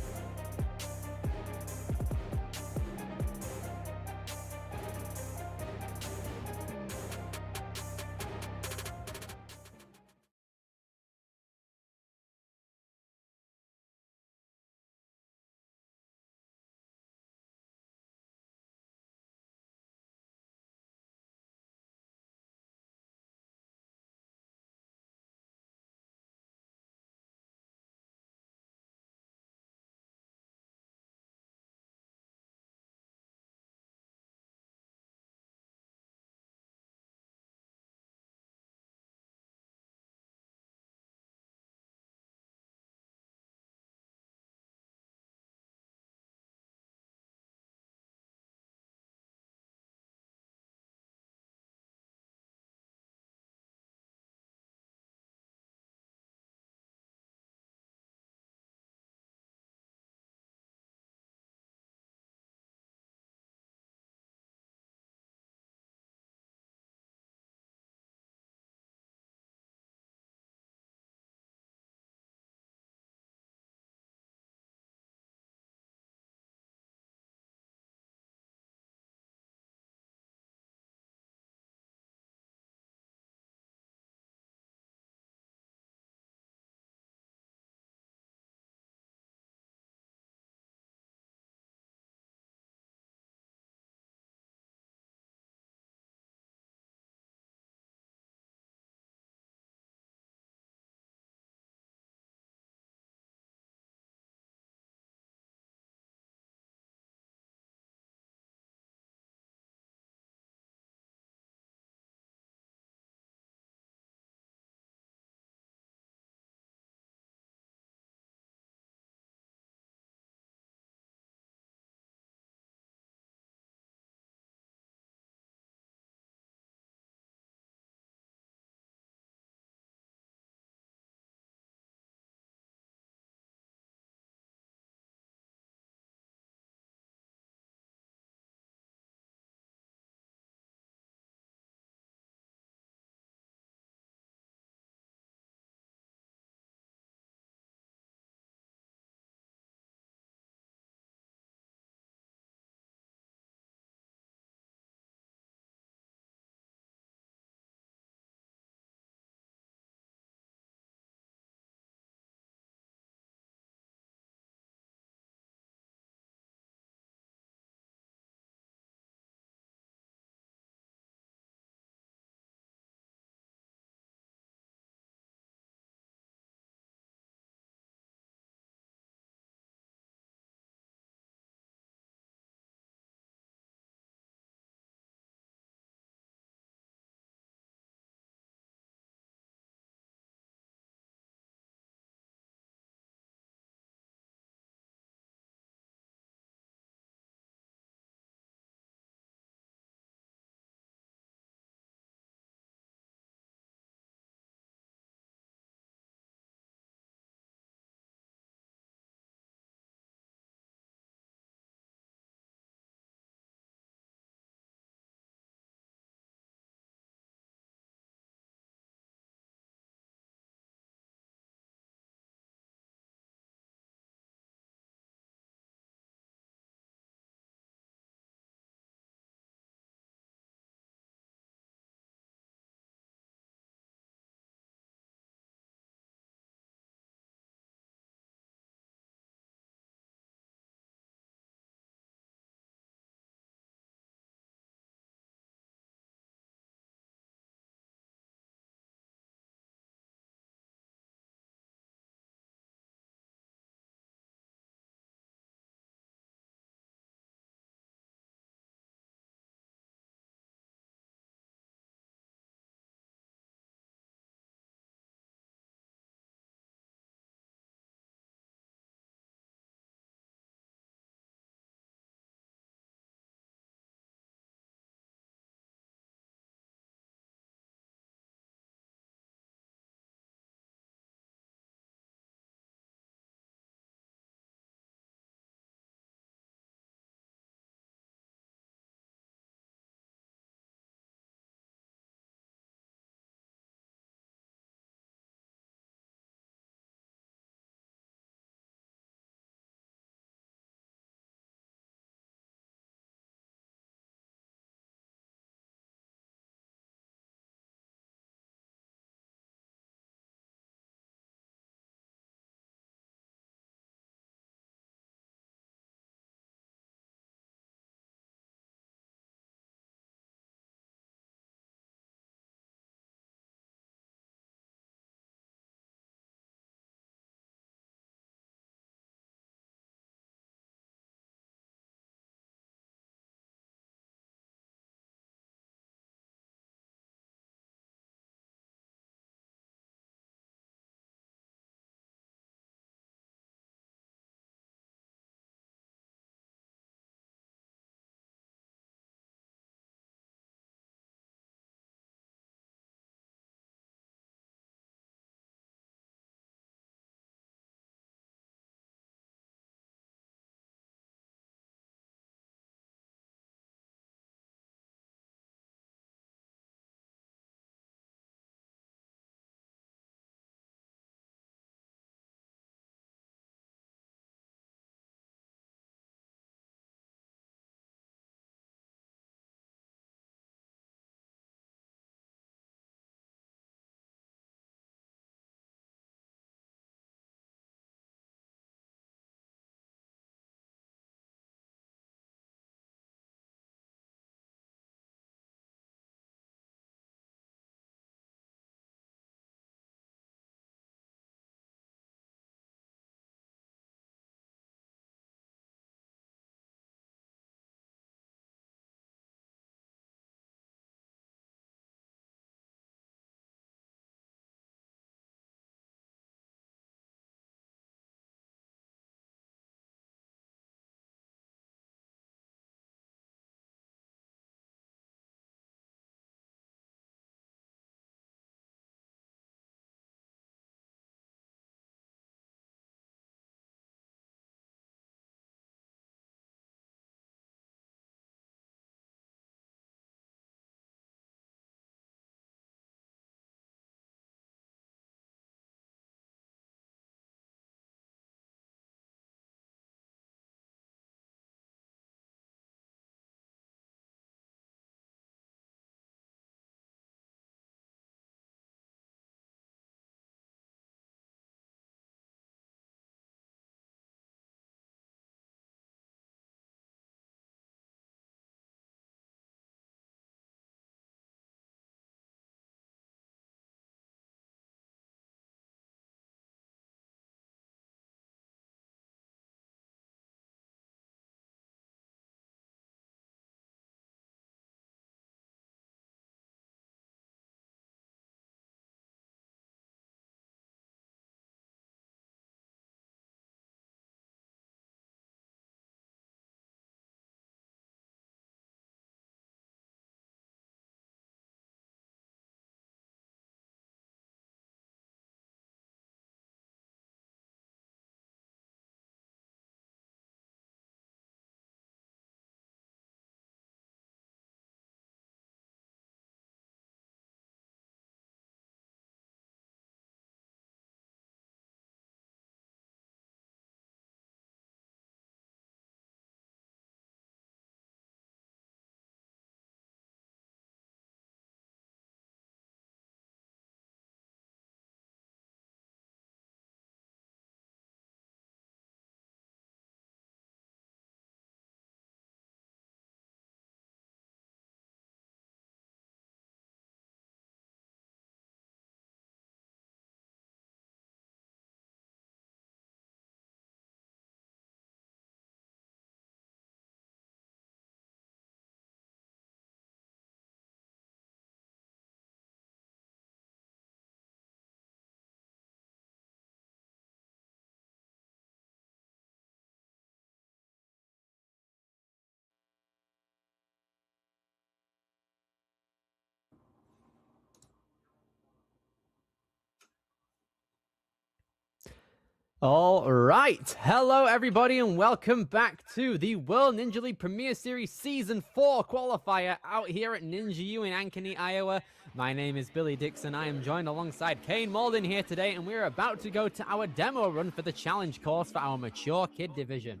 All right. Hello, everybody, and welcome back to the World Ninja League Premier Series Season 4 qualifier out here at Ninja U in Ankeny, Iowa. My name is Billy Dixon. I am joined alongside Kane Malden here today, and we're about to go to our demo run for the challenge course for our mature kid division.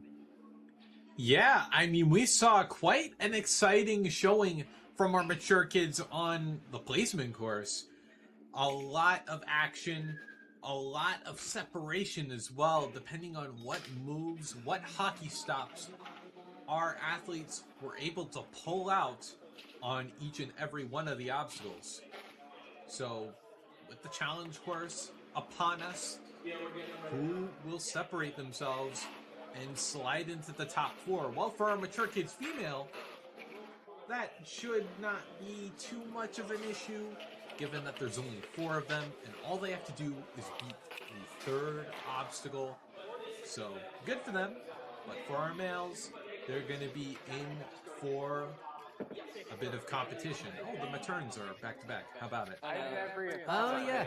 Yeah, I mean, we saw quite an exciting showing from our mature kids on the placement course. A lot of action, a lot of separation as well, depending on what moves, what hockey stops our athletes were able to pull out on each and every one of the obstacles. So, with the challenge course upon us, who will separate themselves and slide into the top 4? Well, for our mature kids female, that should not be too much of an issue, given that there's only 4 of them, and all they have to do is beat the 3rd obstacle. So, good for them. But for our males, they're going to be in for a bit of competition. Oh, the Materns are back-to-back. How about it? Oh, yeah.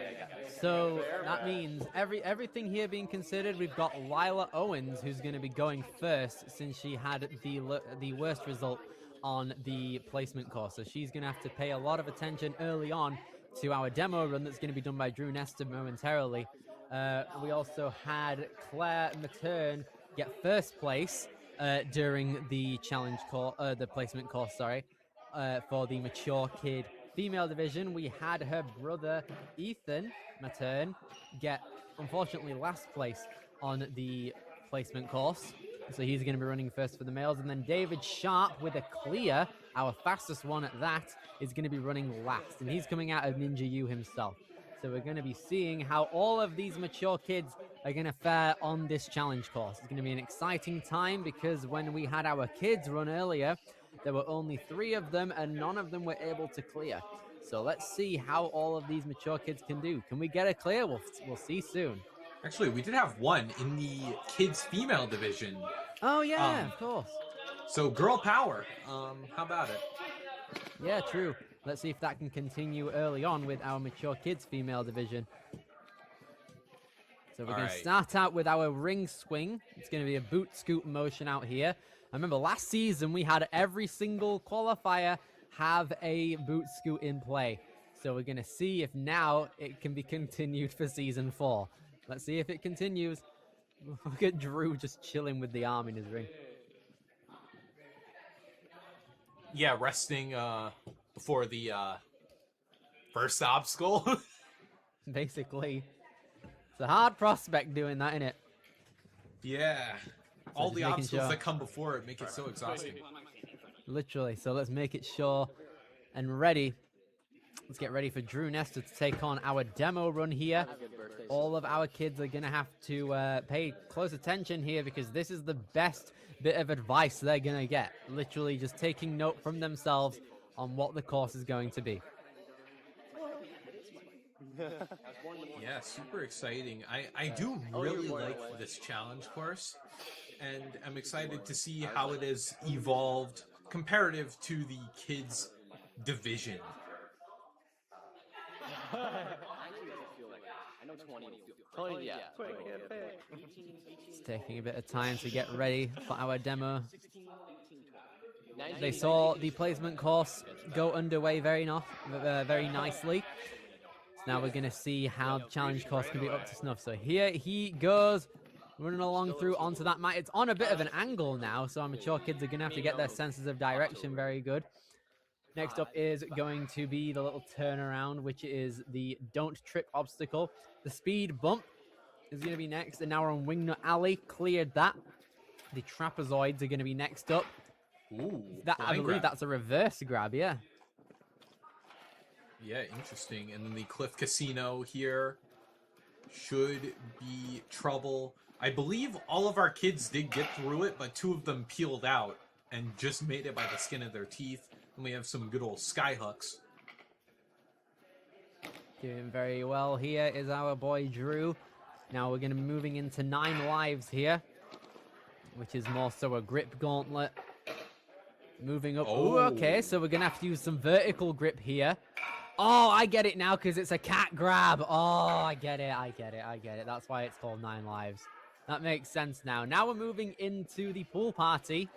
So that means everything here being considered, we've got Lila Owens, who's going to be going first since she had the worst result on the placement course. So she's going to have to pay a lot of attention early on to our demo run that's going to be done by Drew Nestor momentarily. We also had Claire Matern get first place during the challenge course, the placement course, sorry, for the mature kid female division. We had her brother Ethan Matern get, unfortunately, last place on the placement course. So he's going to be running first for the males. And then David Sharp with a clear, our fastest one at that, is going to be running last. And he's coming out of Ninja U himself. So we're going to be seeing how all of these mature kids are going to fare on this challenge course. It's going to be an exciting time because when we had our kids run earlier, there were only 3 of them and none of them were able to clear. So let's see how all of these mature kids can do. Can we get a clear? We'll see soon. Actually, we did have one in the kids female division. Oh, yeah, of course. So girl power. How about it? Yeah, true. Let's see if that can continue early on with our mature kids female division. So we're going to start out with our ring swing. It's going to be a boot scoot motion out here. I remember last season we had every single qualifier have a boot scoot in play. So we're going to see if now it can be continued for season 4. Let's see if it continues. Look at Drew just chilling with the arm in his ring. Yeah, resting before the first obstacle. Basically. It's a hard prospect doing that, isn't it? Yeah. So all the obstacles sure. that come before it make it so exhausting. Literally. So let's make it sure and ready. Let's get ready for Drew Nestor to take on our demo run here. All of our kids are going to have to pay close attention here because this is the best bit of advice they're going to get. Literally just taking note from themselves on what the course is going to be. Yeah, super exciting. I do really like this challenge course, and I'm excited to see how it has evolved comparative to the kids division. It's taking a bit of time to get ready for our demo. They saw the placement course go underway very nicely. So now we're going to see how the challenge course can be up to snuff. So here he goes, running along through onto that mat. It's on a bit of an angle now, so our mature kids are going to have to get their senses of direction very good. Next up is going to be the little turnaround, which is the don't trip obstacle. The speed bump is going to be next, and now we're on Wingnut Alley. Cleared that. The trapezoids are going to be next up. Ooh, I believe that's a reverse grab, yeah. Yeah, interesting. And then the Cliff Casino here should be trouble. I believe all of our kids did get through it, but 2 of them peeled out and just made it by the skin of their teeth. And we have some good old sky hooks. Doing very well here is our boy Drew. Now we're going to be moving into 9 lives here, which is more so a grip gauntlet. Moving up. Oh. Ooh, okay, so we're going to have to use some vertical grip here. Oh, I get it now because it's a cat grab. Oh, I get it. That's why it's called 9 lives. That makes sense now. Now we're moving into the pool party,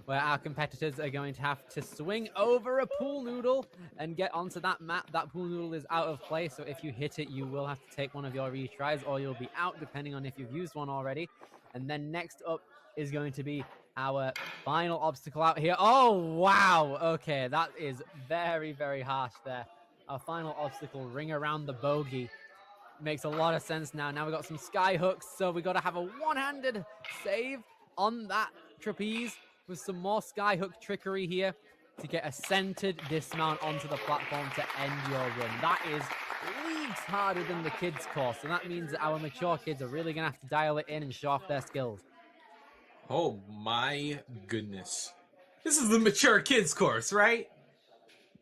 where our competitors are going to have to swing over a pool noodle and get onto that mat. That pool noodle is out of play, so if you hit it, you will have to take one of your retries, or you'll be out, depending on if you've used one already. And then next up is going to be our final obstacle out here. Oh, wow. Okay, that is very, very harsh there. Our final obstacle, ring around the bogey. Makes a lot of sense now. Now we've got some sky hooks, so we've got to have a one-handed save on that trapeze with some more sky hook trickery here to get a centered dismount onto the platform to end your run. That is leagues harder than the kids' course, and that means that our mature kids are really going to have to dial it in and show off their skills. Oh my goodness. This is the mature kids course, right?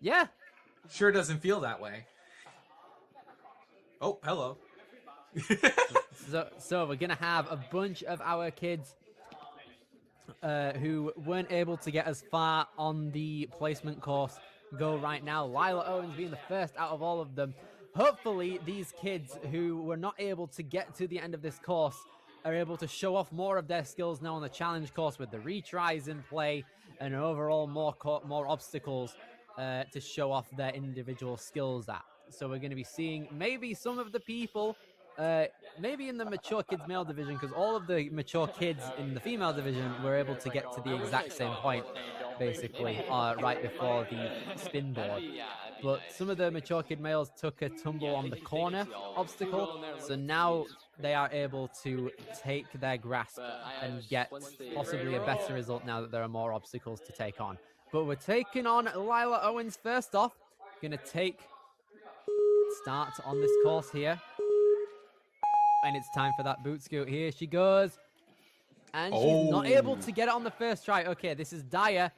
Yeah. Sure doesn't feel that way. Oh, hello. So we're going to have a bunch of our kids who weren't able to get as far on the placement course go right now. Lila Owens being the first out of all of them. Hopefully, these kids who were not able to get to the end of this course are able to show off more of their skills now on the challenge course with the retries in play and overall more obstacles to show off their individual skills at. So we're going to be seeing maybe some of the people, maybe in the mature kids male division, because all of the mature kids in the female division were able to get to the exact same point, basically, right before the spin board. But some of the mature kid males took a tumble on the corner obstacle, so now they are able to take their grasp and get possibly a better result now that there are more obstacles to take on. But we're taking on Lila Owens first off. Going to take start on this course here. And it's time for that boot scoot. Here she goes. And she's not able to get it on the first try. Okay, this is dire,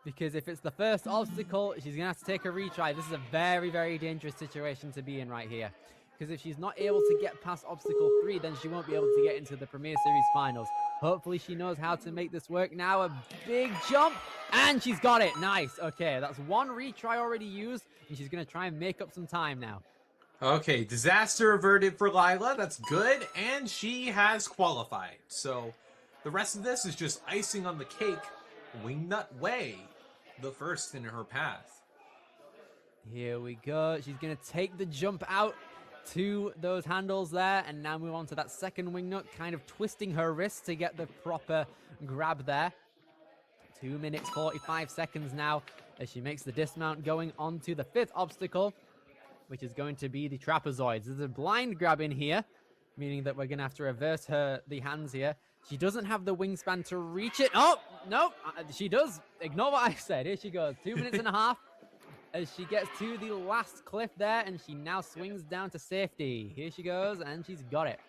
because if it's the first obstacle, she's going to have to take a retry. This is a very, very dangerous situation to be in right here. Because if she's not able to get past obstacle 3, then she won't be able to get into the Premier Series finals. Hopefully she knows how to make this work now. A big jump, and she's got it. Nice. Okay, that's one retry already used, and she's going to try and make up some time now. Okay, disaster averted for Lila. That's good, and she has qualified. So the rest of this is just icing on the cake. Wingnut Way, the first in her path. Here we go. She's going to take the jump out to those handles there, and now move on to that second wingnut, kind of twisting her wrist to get the proper grab there. 2 minutes 45 seconds now as she makes the dismount, going on to the fifth obstacle, which is going to be the trapezoids. There's a blind grab in here, meaning that we're going to have to reverse the hands here. She doesn't have the wingspan to reach it. Oh, no, she does. Ignore what I said. Here she goes. 2 minutes and a half as she gets to the last cliff there, and she now swings down to safety. Here she goes, and she's got it.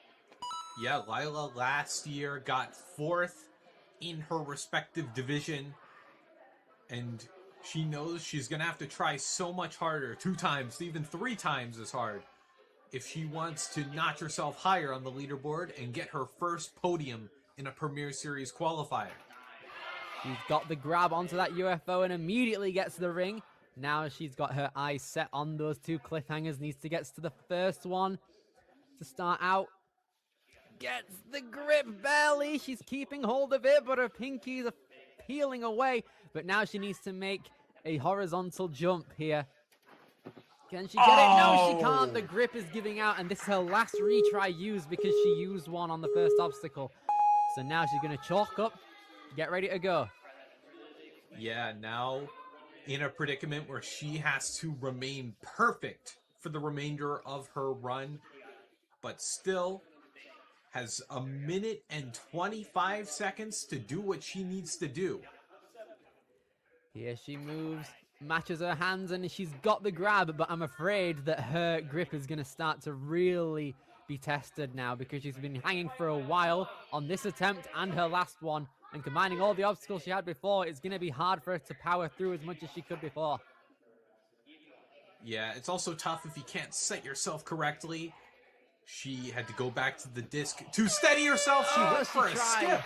Yeah, Lila last year got 4th in her respective division, and she knows she's going to have to try so much harder, 2 times, even 3 times as hard, if she wants to notch herself higher on the leaderboard and get her first podium in a Premier Series qualifier. She's got the grab onto that UFO and immediately gets the ring. Now she's got her eyes set on those 2 cliffhangers. Needs to get to the first one to start out. Gets the grip barely. She's keeping hold of it, but her pinkies are peeling away. But now she needs to make a horizontal jump here. Can she get it? No, she can't. The grip is giving out, and this is her last retry used because she used one on the first obstacle. So now she's going to chalk up, get ready to go. Yeah, now in a predicament where she has to remain perfect for the remainder of her run, but still has 1 minute and 25 seconds to do what she needs to do. Here she moves, matches her hands, and she's got the grab, but I'm afraid that her grip is going to start to really be tested now because she's been hanging for a while on this attempt and her last one. And combining all the obstacles she had before, it's going to be hard for her to power through as much as she could before. Yeah, it's also tough if you can't set yourself correctly. She had to go back to the disc to steady herself. She went for a skip.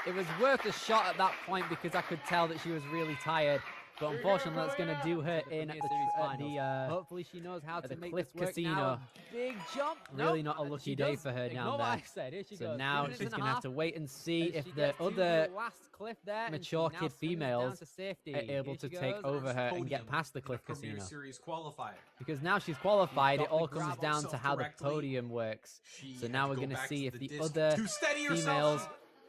It was worth a shot at that point because I could tell that she was really tired. But unfortunately, that's going to do her in at the hopefully she knows how to make Cliff Casino. Big jump. Really not a lucky day for her down there. So now she's going to have to wait and see if the other mature kid females are able to take over her and get past the Cliff Casino. Series qualifier. Because now she's qualified, it all comes down to how the podium works. So now we're going to see if the other females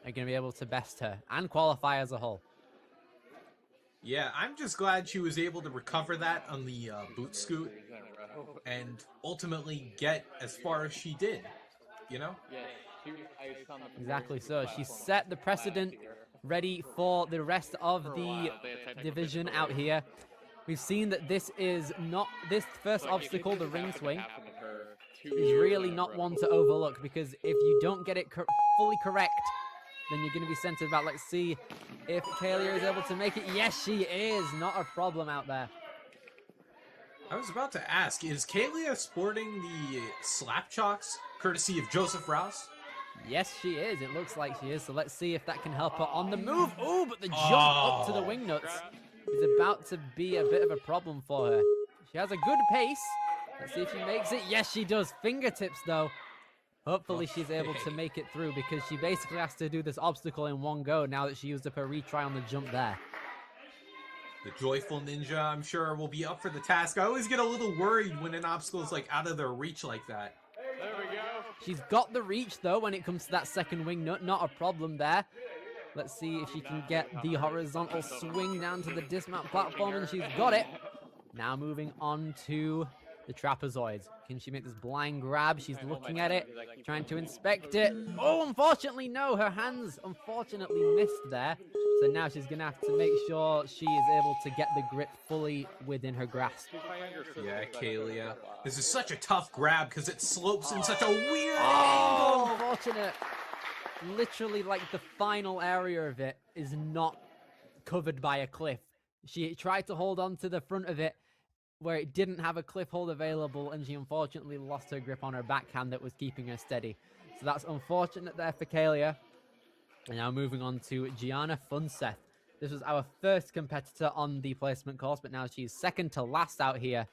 are going to be able to best her and qualify as a whole. Yeah, I'm just glad she was able to recover that on the boot scoot and ultimately get as far as she did, you know? Exactly so. She set the precedent ready for the rest of the division out here. We've seen that this first obstacle, the ring swing, is really not one to overlook, because if you don't get it fully correct, then you're going to be censored about. Let's see if Kalia is able to make it. Yes, she is. Not a problem out there. I was about to ask, is Kalia sporting the slap chalks courtesy of Joseph Rouse? Yes, she is. It looks like she is. So let's see if that can help her on the move. Oh, but the jump up to the wing nuts is about to be a bit of a problem for her. She has a good pace. Let's see if she makes it. Yes, she does. Fingertips, though. Hopefully she's able to make it through, because she basically has to do this obstacle in one go now that she used up her retry on the jump there. The joyful ninja, I'm sure, will be up for the task. I always get a little worried when an obstacle is like out of their reach like that. There we go. She's got the reach, though, when it comes to that second wing nut. Not a problem there. Let's see if she can get the horizontal swing down to the dismount platform, and she's got it. Now moving on to the trapezoids. Can she make this blind grab? She's looking at it, trying to inspect it. Oh, unfortunately, no. Her hands, unfortunately, missed there. So now she's going to have to make sure she is able to get the grip fully within her grasp. Yeah, Kalia. This is such a tough grab because it slopes in such a weird angle. angle. Unfortunate. Literally, like, the final area of it is not covered by a cliff. She tried to hold on to the front of it where it didn't have a cliff hold available, and she unfortunately lost her grip on her backhand that was keeping her steady. So that's unfortunate there for Kalia. And now moving on to Gianna Funseth. This was our first competitor on the placement course, but now she's second to last out here.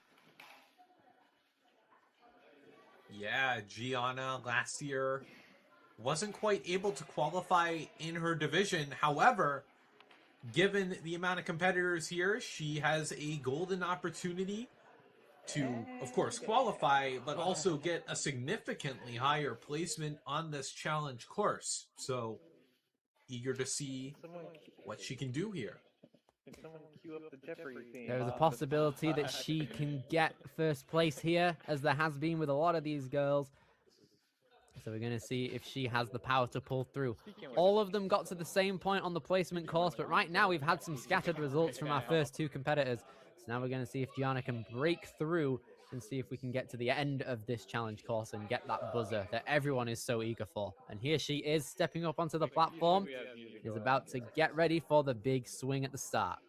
Yeah, Gianna last year wasn't quite able to qualify in her division. However, given the amount of competitors here, she has a golden opportunity to, of course, qualify, but also get a significantly higher placement on this challenge course. So, eager to see what she can do here. There's a possibility that she can get first place here, as there has been with a lot of these girls. So we're going to see if she has the power to pull through. All of them got to the same point on the placement course, but right now we've had some scattered results from our first two competitors. So now we're going to see if Gianna can break through and see if we can get to the end of this challenge course and get that buzzer that everyone is so eager for. And here she is, stepping up onto the platform, is about to get ready for the big swing at the start.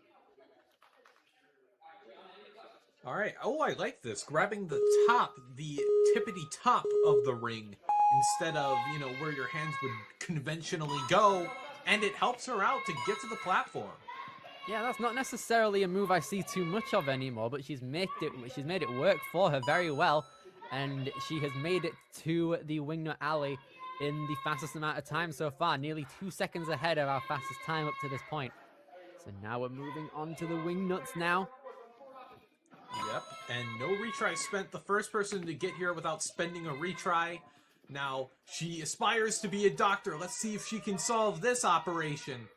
All right. Oh, I like this. Grabbing the top, the tippity top of the ring instead of, you know, where your hands would conventionally go. And it helps her out to get to the platform. Yeah, that's not necessarily a move I see too much of anymore, but she's made it work for her very well, and she has made it to the wingnut alley in the fastest amount of time so far, nearly 2 seconds ahead of our fastest time up to this point. So now we're moving on to the wingnuts now. Yep, and no retry spent. The first person to get here without spending a retry. Now, she aspires to be a doctor. Let's see if she can solve this operation.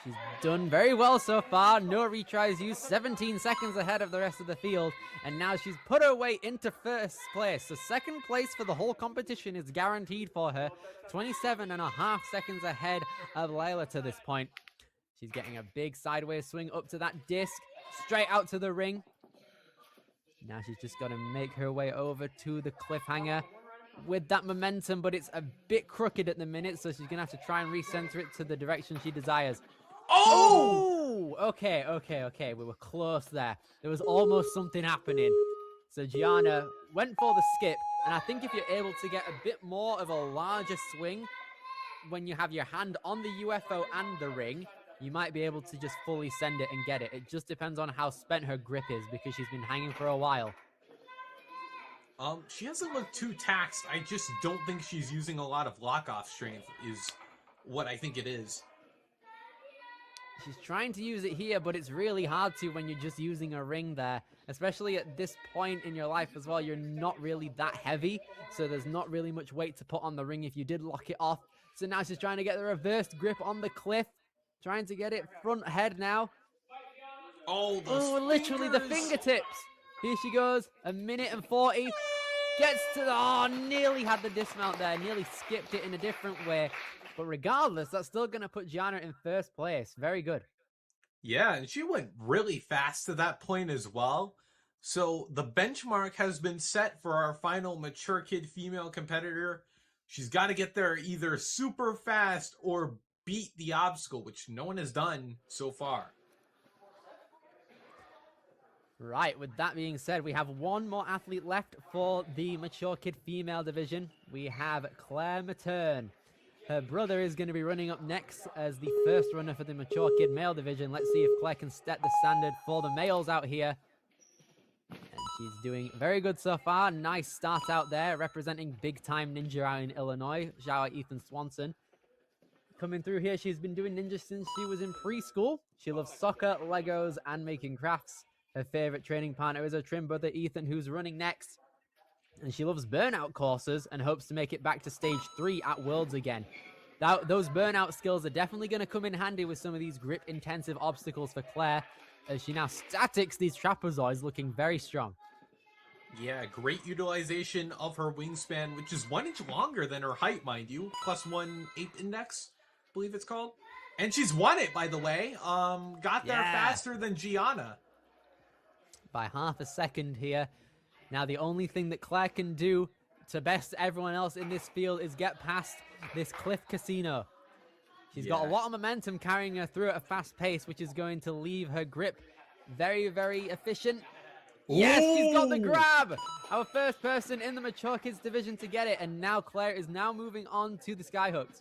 She's done very well so far. No retries used, 17 seconds ahead of the rest of the field. And now she's put her way into first place. So second place for the whole competition is guaranteed for her. 27.5 seconds ahead of Layla to this point. She's getting a big sideways swing up to that disc, straight out to the ring. Now she's just got to make her way over to the cliffhanger with that momentum, but it's a bit crooked at the minute, so she's going to have to try and recenter it to the direction she desires. Oh! Okay. We were close there. There was almost something happening. So Gianna went for the skip, and I think if you're able to get a bit more of a larger swing when you have your hand on the UFO and the ring, you might be able to just fully send it and get it. It just depends on how spent her grip is because she's been hanging for a while. She doesn't look too taxed. I just don't think she's using a lot of lock-off strength is what I think it is. She's trying to use it here, but it's really hard to when you're just using a ring there. Especially at this point in your life as well, you're not really that heavy, so there's not really much weight to put on the ring if you did lock it off. So now she's trying to get the reversed grip on the cliff, trying to get it front head now. Oh, literally the fingertips. Here she goes, 1:40. Gets to the, nearly had the dismount there, nearly skipped it in a different way. But regardless, that's still going to put Gianna in first place. Very good. Yeah, and she went really fast to that point as well. So the benchmark has been set for our final mature kid female competitor. She's got to get there either super fast or beat the obstacle, which no one has done so far. Right, with that being said, we have one more athlete left for the mature kid female division. We have Claire Matern. Her brother is going to be running up next as the first runner for the mature kid male division. Let's see if Claire can set the standard for the males out here. And she's doing very good so far. Nice start out there, representing big time ninja out in Illinois. Shout out Ethan Swanson. Coming through here, she's been doing ninja since she was in preschool. She loves soccer, Legos, and making crafts. Her favorite training partner is her twin brother, Ethan, who's running next. And she loves burnout courses and hopes to make it back to stage 3 at Worlds again. Those burnout skills are definitely going to come in handy with some of these grip-intensive obstacles for Claire, as she now statics these trapezoids, looking very strong. Yeah, great utilization of her wingspan, which is 1 inch longer than her height, mind you. +1/8 index, I believe it's called. And she's won it, by the way. Got there faster than Gianna. By half a second here. Now the only thing that Claire can do to best everyone else in this field is get past this cliff casino. She's got a lot of momentum carrying her through at a fast pace, which is going to leave her grip very, very efficient. Ooh. Yes, she's got the grab! Our first person in the mature kids division to get it, and now Claire is now moving on to the skyhooks.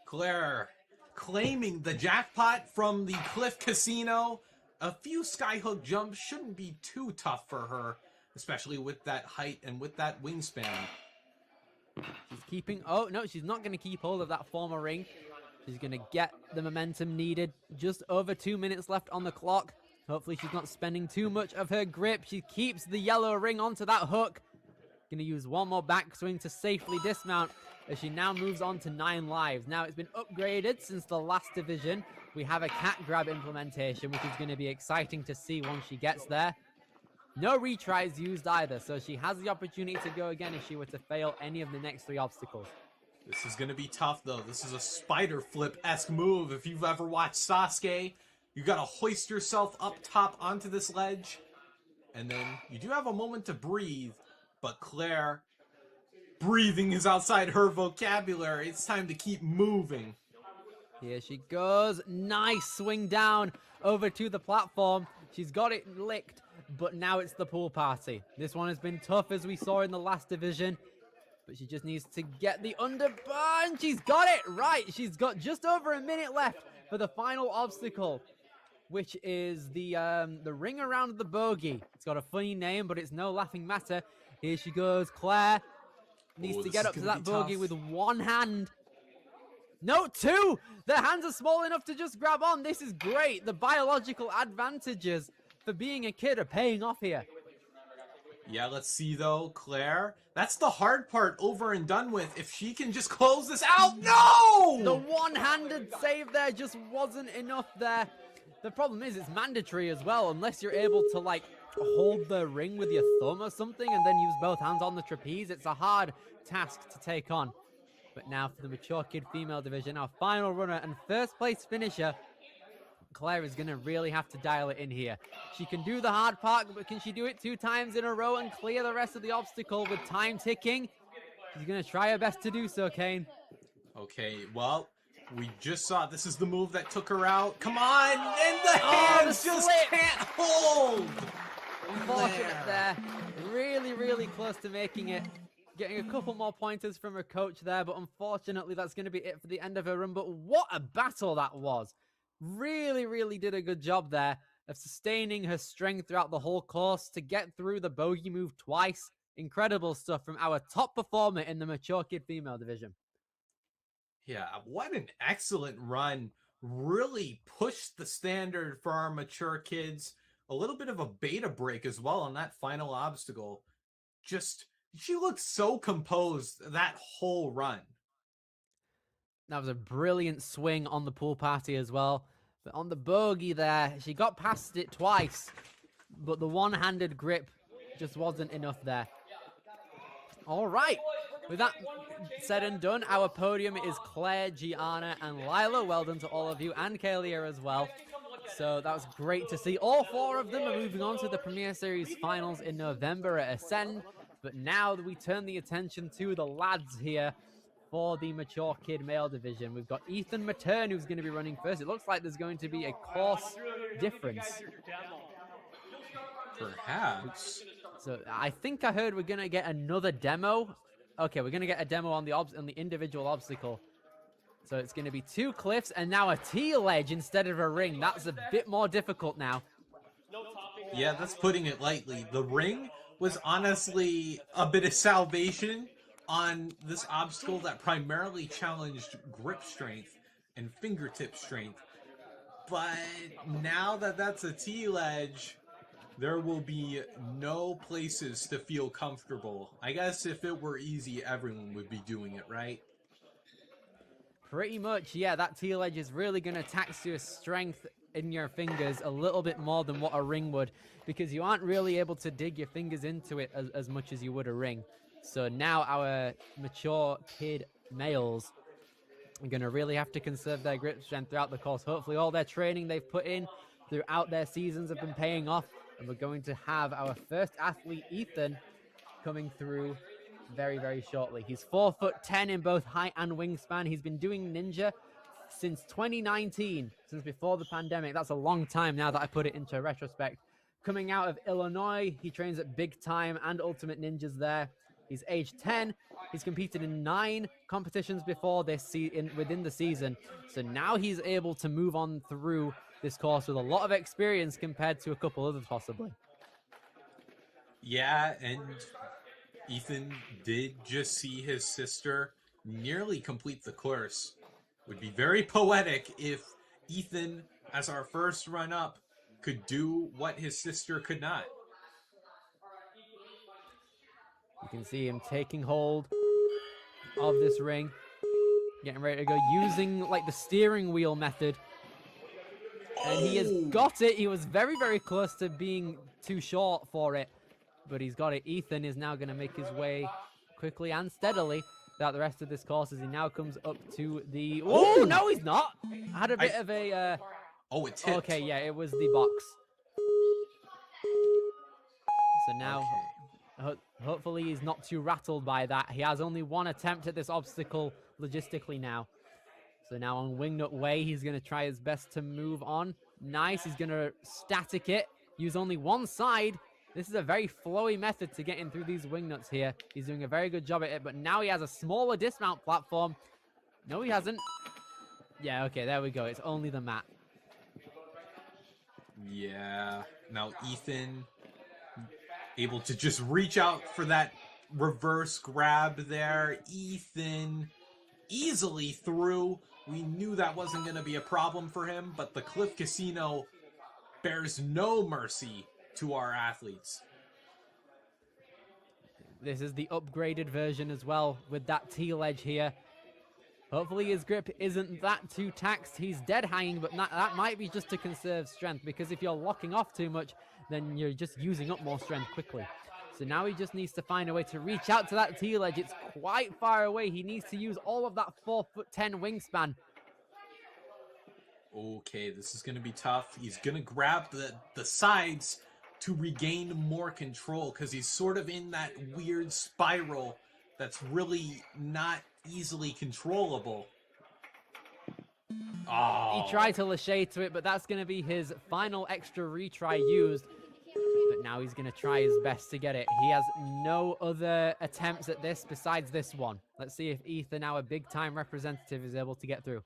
Claire claiming the jackpot from the cliff casino. A few skyhook jumps shouldn't be too tough for her, especially with that height and with that wingspan. She's keeping... Oh, no, she's not going to keep hold of that former ring. She's going to get the momentum needed. Just over 2 minutes left on the clock. Hopefully she's not spending too much of her grip. She keeps the yellow ring onto that hook. Going to use one more backswing to safely dismount as she now moves on to 9 lives. Now, it's been upgraded since the last division. We have a cat grab implementation, which is going to be exciting to see once she gets there. No retries used either, so she has the opportunity to go again if she were to fail any of the next 3 obstacles. This is going to be tough, though. This is a spider flip-esque move. If you've ever watched Sasuke, you got to hoist yourself up top onto this ledge, and then you do have a moment to breathe, but Claire, breathing is outside her vocabulary. It's time to keep moving. Here she goes. Nice swing down over to the platform. She's got it licked, but now it's the pool party. This one has been tough, as we saw in the last division, but she just needs to get the underbar, and she's got it right. She's got just over a minute left for the final obstacle, which is the ring around the bogey. It's got a funny name, but it's no laughing matter. Here she goes. Claire needs to get up to that bogey with one hand. No, 2! The hands are small enough to just grab on. This is great. The biological advantages for being a kid are paying off here. Yeah, let's see, though. Claire, that's the hard part over and done with. If she can just close this out. No! The one-handed save there just wasn't enough there. The problem is it's mandatory as well, unless you're able to, like, hold the ring with your thumb or something and then use both hands on the trapeze. It's a hard task to take on. But now for the mature kid female division, our final runner and first place finisher, Claire is going to really have to dial it in here. She can do the hard part, but can she do it 2 times in a row and clear the rest of the obstacle with time ticking? She's going to try her best to do so, Kane. Okay, well, we just saw this is the move that took her out. Come on! And the hands just can't hold! Unfortunate there. Really, really close to making it. Getting a couple more pointers from her coach there, but unfortunately that's going to be it for the end of her run. But what a battle that was. really did a good job there of sustaining her strength throughout the whole course to get through the bogey move twice. Incredible stuff from our top performer in the mature kid female division. Yeah, what an excellent run. Really pushed the standard for our mature kids. A little bit of a beta break as well on that final obstacle. Just, she looked so composed that whole run. That was a brilliant swing on the pool party as well. But on the bogey there, she got past it twice, but the one-handed grip just wasn't enough there. All right, with that said and done, our podium is Claire, Gianna, and Lila. Well done to all of you, and Kalia as well. So that was great to see. All four of them are moving on to the Premier Series finals in November at Ascend. But now we turn the attention to the lads here for the mature kid male division. We've got Ethan Matern, who's going to be running first. It looks like there's going to be a course difference. Perhaps. So I think I heard we're going to get another demo. Okay, we're going to get a demo on the individual obstacle. So it's going to be 2 cliffs and now a T-ledge instead of a ring. That's a bit more difficult now. Yeah, that's putting it lightly. The ring was honestly a bit of salvation on this obstacle that primarily challenged grip strength and fingertip strength. But now that that's a T-ledge, there will be no places to feel comfortable. I guess if it were easy, everyone would be doing it, right? Pretty much, yeah. That T-ledge is really going to tax your strength in your fingers a little bit more than what a ring would, because you aren't really able to dig your fingers into it as much as you would a ring. So now our mature kid males are going to really have to conserve their grip strength throughout the course. Hopefully all their training they've put in throughout their seasons have been paying off. And we're going to have our first athlete, Ethan, coming through very shortly. He's 4'10" in both height and wingspan. He's been doing Ninja since 2019, since before the pandemic. That's a long time now that I put it into retrospect. Coming out of Illinois, he trains at Big Time and Ultimate Ninjas there. He's age 10. He's competed in 9 competitions before this within the season. So now he's able to move on through this course with a lot of experience compared to a couple others possibly. Yeah, and Ethan did just see his sister nearly complete the course. Would be very poetic if Ethan, as our first run-up, could do what his sister could not. You can see him taking hold of this ring, getting ready to go, using like the steering wheel method. And he has got it. He was very close to being too short for it, but he's got it. Ethan is now going to make his way quickly and steadily throughout the rest of this course as he now comes up to the... Oh, no, he's not. I had a bit of a... Oh, it's hit. Okay, yeah, it was the box. So now, hopefully he's not too rattled by that. He has only one attempt at this obstacle logistically now. So now on Wingnut Way, he's going to try his best to move on. Nice, he's going to static it, use only one side. This is a very flowy method to getting through these wingnuts here. He's doing a very good job at it, but now he has a smaller dismount platform. No, he hasn't. Yeah, okay, there we go. It's only the mat. Yeah, now Ethan able to just reach out for that reverse grab there. Ethan easily through. We knew that wasn't going to be a problem for him, but the Cliff Casino bears no mercy to our athletes. This is the upgraded version as well with that T-ledge here. Hopefully his grip isn't that too taxed. He's dead hanging, but that might be just to conserve strength, because if you're locking off too much, then you're just using up more strength quickly. So now he just needs to find a way to reach out to that T-ledge. It's quite far away. He needs to use all of that 4'10" wingspan. Okay, this is going to be tough. He's going to grab the sides to regain more control, because he's sort of in that weird spiral that's really not easily controllable. Oh. He tried to lâcher to it, but that's going to be his final extra retry used. But now he's going to try his best to get it. He has no other attempts at this besides this one. Let's see if Ethan, our big-time representative, is able to get through.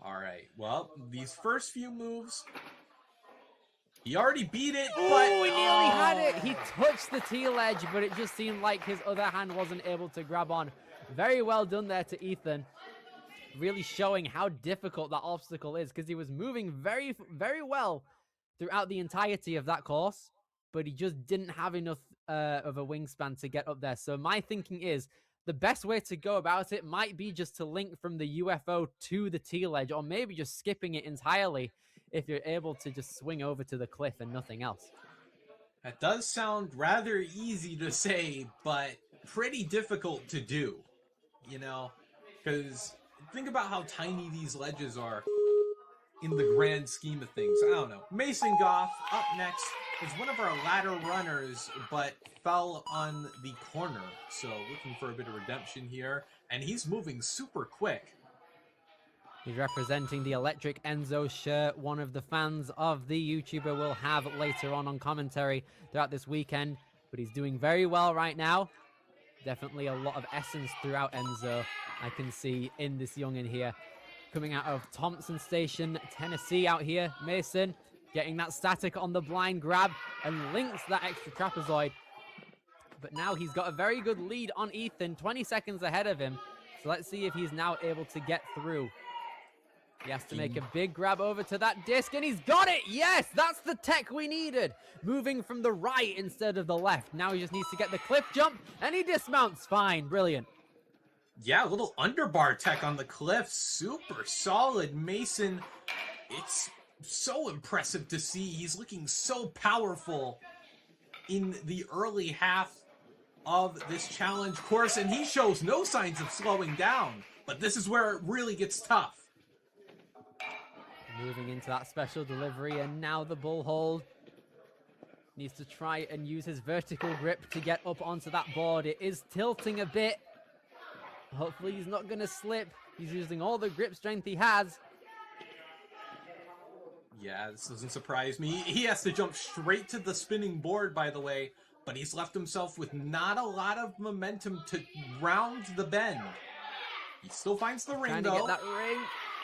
All right. Well, these first few moves, he already beat it, but... Oh, he nearly had it. He touched the teal edge, but it just seemed like his other hand wasn't able to grab on. Very well done there to Ethan. Really showing how difficult that obstacle is, because he was moving very, very well throughout the entirety of that course, but he just didn't have enough of a wingspan to get up there. So my thinking is the best way to go about it might be just to link from the UFO to the teal edge, or maybe just skipping it entirely if you're able to just swing over to the cliff and nothing else. That does sound rather easy to say, but pretty difficult to do, you know, because think about how tiny these ledges are in the grand scheme of things. I don't know. Mason Goff up next is one of our ladder runners, but fell on the corner. So looking for a bit of redemption here. And he's moving super quick. He's representing the Electric Enzo shirt, one of the fans of the YouTuber will have later on commentary throughout this weekend. But he's doing very well right now. Definitely a lot of essence throughout Enzo, I can see in this youngin here. Coming out of Thompson Station, Tennessee out here. Mason getting that static on the blind grab and links that extra trapezoid. But now he's got a very good lead on Ethan, 20 seconds ahead of him. So let's see if he's now able to get through. He has to make a big grab over to that disc, and he's got it! Yes, that's the tech we needed! Moving from the right instead of the left. Now he just needs to get the cliff jump, and he dismounts. Fine, brilliant. Yeah, a little underbar tech on the cliff. Super solid. Mason, it's so impressive to see. He's looking so powerful in the early half of this challenge course, and he shows no signs of slowing down. But this is where it really gets tough. Moving into that special delivery, and now the bull hold. Needs to try and use his vertical grip to get up onto that board. It is tilting a bit. Hopefully he's not going to slip. He's using all the grip strength he has. Yeah, this doesn't surprise me. He has to jump straight to the spinning board, by the way, but he's left himself with not a lot of momentum to round the bend. He still finds the ring, though. Trying to get that ring.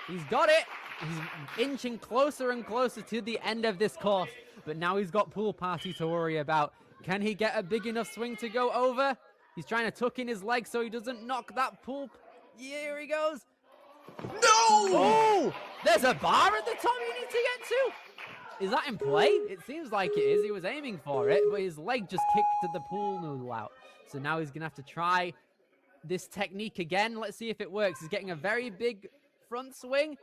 He's got it. He's inching closer and closer to the end of this course, but now he's got pool party to worry about. Can he get a big enough swing to go over? He's trying to tuck in his leg so he doesn't knock that pool. Here he goes. No! Oh! There's a bar at the top you need to get to. Is that in play? It seems like it is. He was aiming for it, but his leg just kicked the pool noodle out. So now he's going to have to try this technique again. Let's see if it works. He's getting a very big front swing.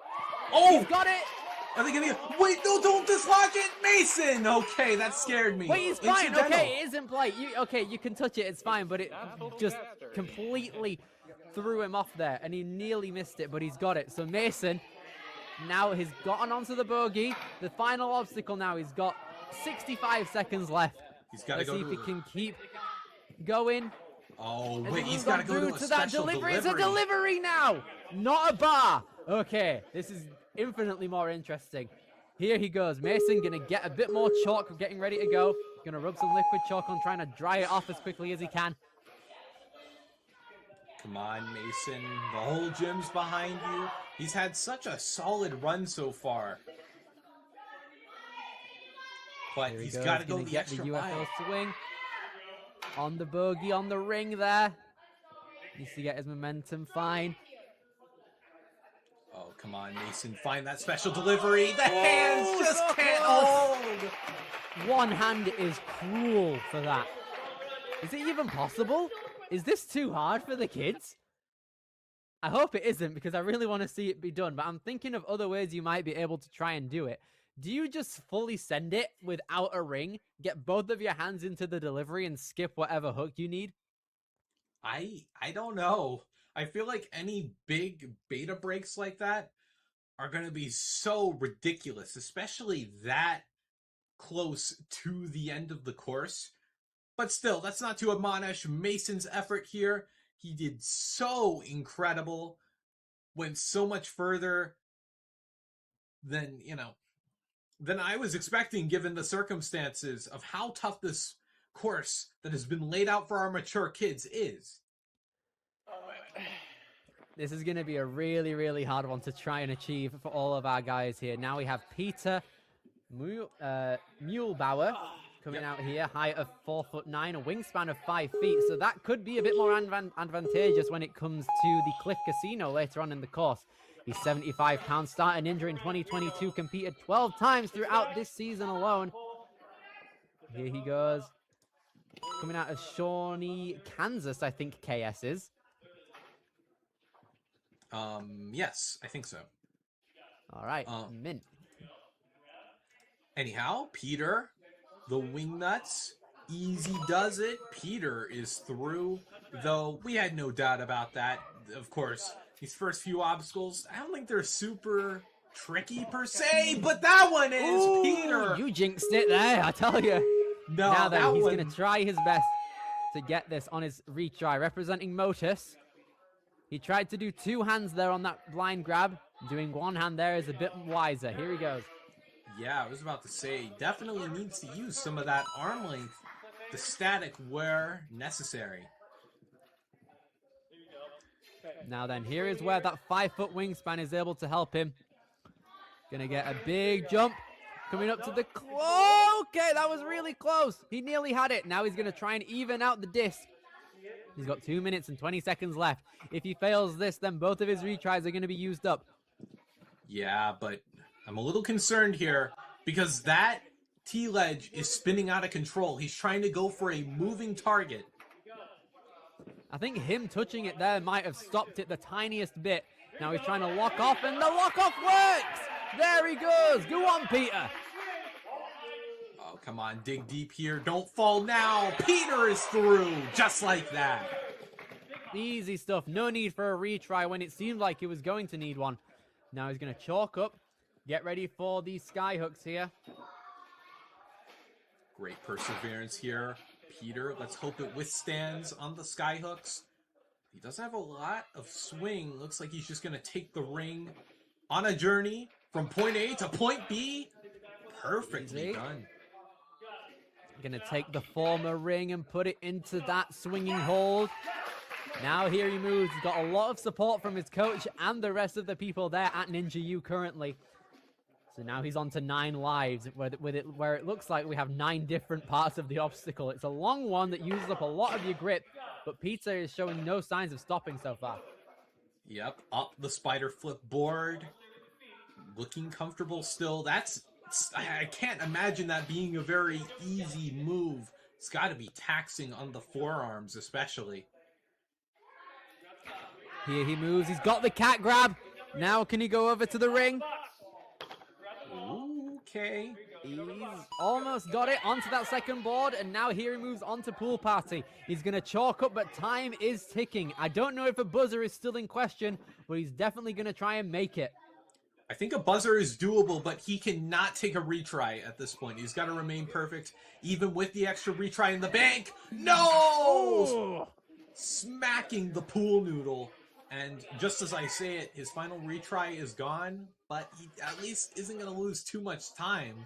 Oh! He's got it! Are they gonna get... Wait, no, don't dislodge it! Mason! Okay, that scared me. Wait, he's fine. Okay, it is in play. You can touch it. It's fine, but it just completely threw him off there, and he nearly missed it, but he's got it. So Mason now has gotten onto the bogey. The final obstacle now. He's got 65 seconds left. He's got to go see if he can keep going. Oh, wait, he's got to go to a that delivery. It's a delivery now, not a bar. Okay, this is infinitely more interesting. Here he goes. Mason gonna get a bit more chalk, getting ready to go. Gonna rub some liquid chalk on, trying to dry it off as quickly as he can. Come on, Mason. The whole gym's behind you. He's had such a solid run so far. But he's got to go the extra UFO mile. swing. On the bogey, on the ring there. Needs to get his momentum fine. Oh, come on, Mason. Find that special delivery. The hands just can't hold. One hand is cruel for that. Is it even possible? Is this too hard for the kids? I hope it isn't, because I really want to see it be done, but I'm thinking of other ways you might be able to try and do it. Do you just fully send it without a ring, get both of your hands into the delivery, and skip whatever hook you need? I don't know. I feel like any big beta breaks like that are going to be so ridiculous, especially that close to the end of the course. But still, that's not to admonish Mason's effort here. He did so incredible, went so much further than, than I was expecting, given the circumstances of how tough this course that has been laid out for our mature kids is. This is going to be a really, really hard one to try and achieve for all of our guys here. Now we have Peter Muehlbauer coming out here, height of 4'9", a wingspan of 5 feet. So that could be a bit more advantageous when it comes to the Cliff Casino later on in the course. He's 75 pounds, started Ninja in 2022, competed 12 times throughout this season alone. Here he goes. Coming out of Shawnee, Kansas, I think KS is. Yes, I think so. All right, mint. Anyhow, Peter, the Wingnuts, easy does it. Peter is through, though we had no doubt about that. Of course, these first few obstacles, I don't think they're super tricky per se, but that one is. Ooh, Peter. You jinxed it there, I tell you. No, now then, he's going to try his best to get this on his retry. Representing Motus. He tried to do 2 hands there on that blind grab. Doing 1 hand there is a bit wiser. Here he goes. Yeah, I was about to say, definitely needs to use some of that arm length, the static where necessary. Now then, here is where that 5-foot wingspan is able to help him. Gonna get a big jump. Coming up to the... Okay, that was really close. He nearly had it. Now he's gonna try and even out the disc. He's got 2 minutes and 20 seconds left. If he fails this, then both of his retries are gonna be used up. Yeah, but I'm a little concerned here because that T-ledge is spinning out of control. He's trying to go for a moving target. I think him touching it there might have stopped it the tiniest bit. Now he's trying to lock off, and the lock-off works! There he goes! Go on, Peter! Oh, come on, dig deep here. Don't fall now! Peter is through! Just like that! Easy stuff. No need for a retry when it seemed like he was going to need one. Now he's going to chalk up. Get ready for these sky hooks here. Great perseverance here. Peter, let's hope it withstands on the sky hooks. He doesn't have a lot of swing. Looks like he's just going to take the ring on a journey from point A to point B. Perfectly done. Going to take the former ring and put it into that swinging hold. Now here he moves. He's got a lot of support from his coach and the rest of the people there at Ninja U currently. So now he's on to 9 lives, where it looks like we have 9 different parts of the obstacle. It's a long one that uses up a lot of your grip, but Peter is showing no signs of stopping so far. Yep, up the spider flip board. Looking comfortable still. I can't imagine that being a very easy move. It's got to be taxing on the forearms especially. Here he moves. He's got the cat grab. Now can he go over to the ring? Okay. He's almost got it onto that second board, and now here he moves on to pool party. He's going to chalk up, but time is ticking. I don't know if a buzzer is still in question, but he's definitely going to try and make it. I think a buzzer is doable, but he cannot take a retry at this point. He's got to remain perfect, even with the extra retry in the bank. No! Smacking the pool noodle. And just as I say it, his final retry is gone, but he at least isn't going to lose too much time.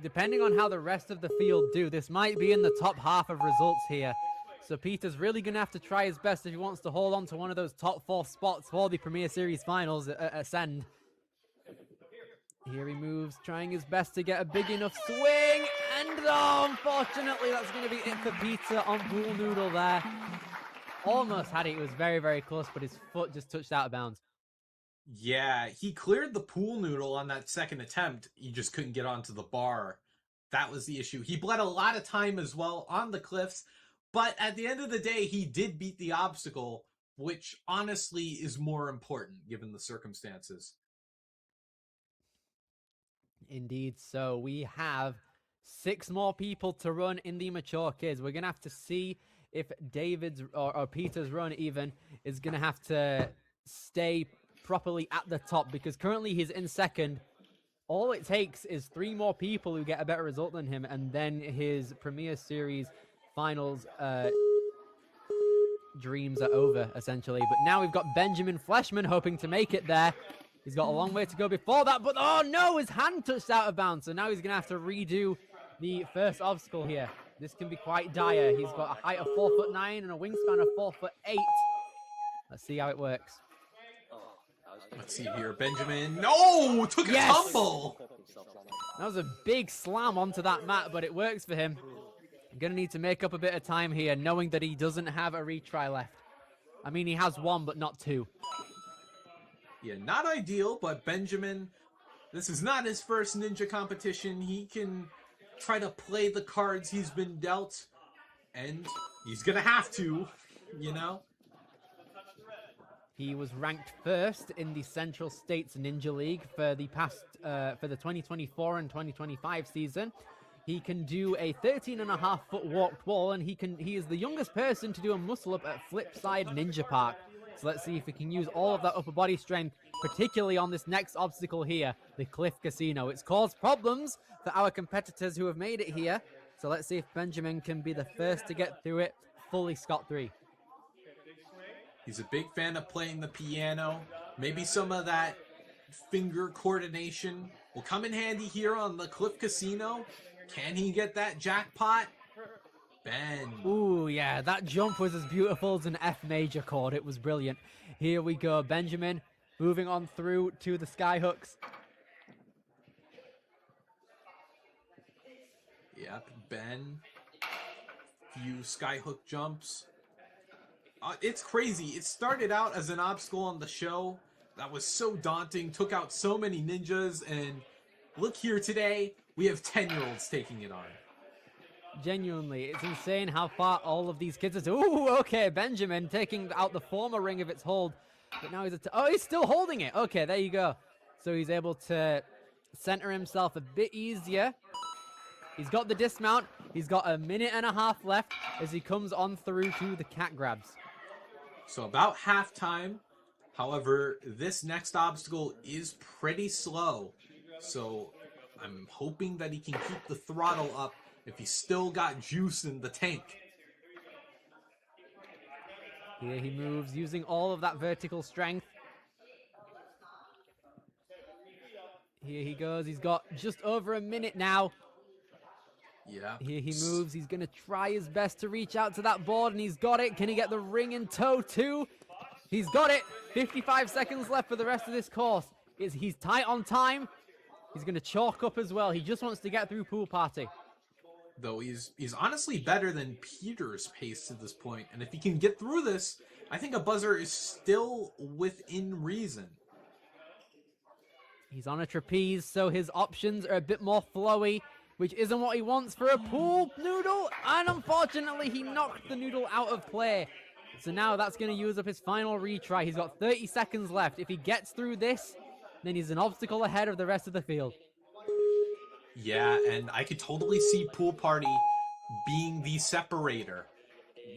Depending on how the rest of the field do, this might be in the top half of results here. So Peter's really going to have to try his best if he wants to hold on to one of those top 4 spots for the Premier Series finals at Ascend. Here he moves, trying his best to get a big enough swing. And unfortunately, that's going to be it for Peter on Pool Noodle there. Almost had it. It was very, very close, but his foot just touched out of bounds. Yeah, he cleared the pool noodle on that second attempt. He just couldn't get onto the bar. That was the issue. He bled a lot of time as well on the cliffs, but at the end of the day, he did beat the obstacle, which honestly is more important given the circumstances. Indeed. So we have 6 more people to run in the mature kids. We're going to have to see if David's or Peter's run even is going to have to stay properly at the top, because currently he's in second. All it takes is 3 more people who get a better result than him, and then his Premier Series finals dreams are over, essentially. But now we've got Benjamin Fleshman hoping to make it there. He's got a long way to go before that, but oh no, his hand touched out of bounds. So now he's going to have to redo the first obstacle here. This can be quite dire. He's got a height of 4'9" and a wingspan of 4'8". Let's see how it works. Let's see here. Benjamin. No! Took a tumble! That was a big slam onto that mat, but it works for him. I'm going to need to make up a bit of time here, knowing that he doesn't have a retry left. I mean, he has one, but not two. Yeah, not ideal, but Benjamin, this is not his first ninja competition. He can try to play the cards he's been dealt, and he's going to have to, you know? He was ranked first in the Central States Ninja League for the past, for the 2024 and 2025 season. He can do a 13.5-foot walked wall, and he is the youngest person to do a muscle-up at Flipside Ninja Park. So let's see if we can use all of that upper body strength, particularly on this next obstacle here, the Cliff Casino. It's caused problems for our competitors who have made it here. So let's see if Benjamin can be the first to get through it fully scot-free. He's a big fan of playing the piano. Maybe some of that finger coordination will come in handy here on the Cliff Casino. Can he get that jackpot? Ben. Ooh, yeah, that jump was as beautiful as an F major chord. It was brilliant. Here we go, Benjamin, moving on through to the sky hooks. Yep, Ben. Few skyhook jumps. It's crazy. It started out as an obstacle on the show that was so daunting, took out so many ninjas, and look here today, we have 10-year-olds taking it on. Genuinely, it's insane how far all of these kids are. Ooh, okay, Benjamin taking out the former ring of its hold, but now he's still holding it. Okay, there you go. So he's able to center himself a bit easier. He's got the dismount. He's got a minute and a half left as he comes on through to the cat grabs. So about halftime. However, this next obstacle is pretty slow. So I'm hoping that he can keep the throttle up if he's still got juice in the tank. Here he moves using all of that vertical strength. Here he goes. He's got just over a minute now. Yeah. Here he moves. He's going to try his best to reach out to that board, and he's got it. Can he get the ring in tow too? He's got it. 55 seconds left for the rest of this course. He's tight on time. He's going to chalk up as well. He just wants to get through pool party. Though he's honestly better than Peter's pace to this point. And if he can get through this, I think a buzzer is still within reason. He's on a trapeze, so his options are a bit more flowy, which isn't what he wants for a pool noodle. And unfortunately, he knocked the noodle out of play. So now that's going to use up his final retry. He's got 30 seconds left. If he gets through this, then he's an obstacle ahead of the rest of the field. Yeah, and I could totally see Pool Party being the separator.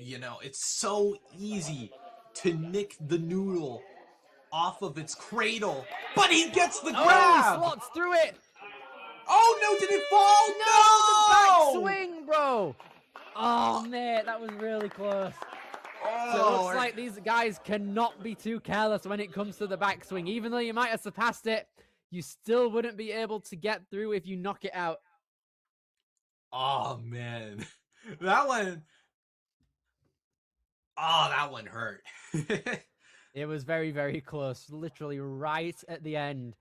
You know, it's so easy to nick the noodle off of its cradle, but he gets the grab! Oh, he slots through it! Oh no, did it fall? No! The back swing, bro! Oh, man, that was really close. Oh, So it looks like these guys cannot be too careless when it comes to the backswing. Even though you might have surpassed it, you still wouldn't be able to get through if you knock it out. Oh, man. That one... Oh, that one hurt. It was very, very close. Literally right at the end.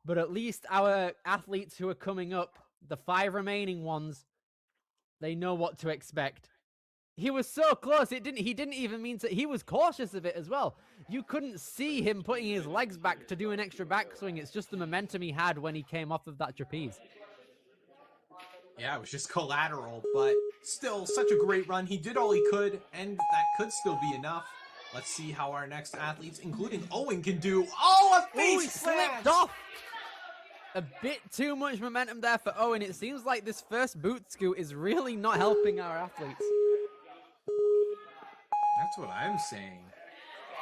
But at least our athletes who are coming up, the 5 remaining ones, they know what to expect. He was so close. He didn't even mean to. He was cautious of it as well. You couldn't see him putting his legs back to do an extra backswing. It's just the momentum he had when he came off of that trapeze. Yeah, it was just collateral, but still such a great run. He did all he could, and that could still be enough. Let's see how our next athletes, including Owen, can do. Oh, a face he smash! slipped off. A bit too much momentum there for Owen. It seems like this first boot scoot is really not helping our athletes. That's what I'm saying.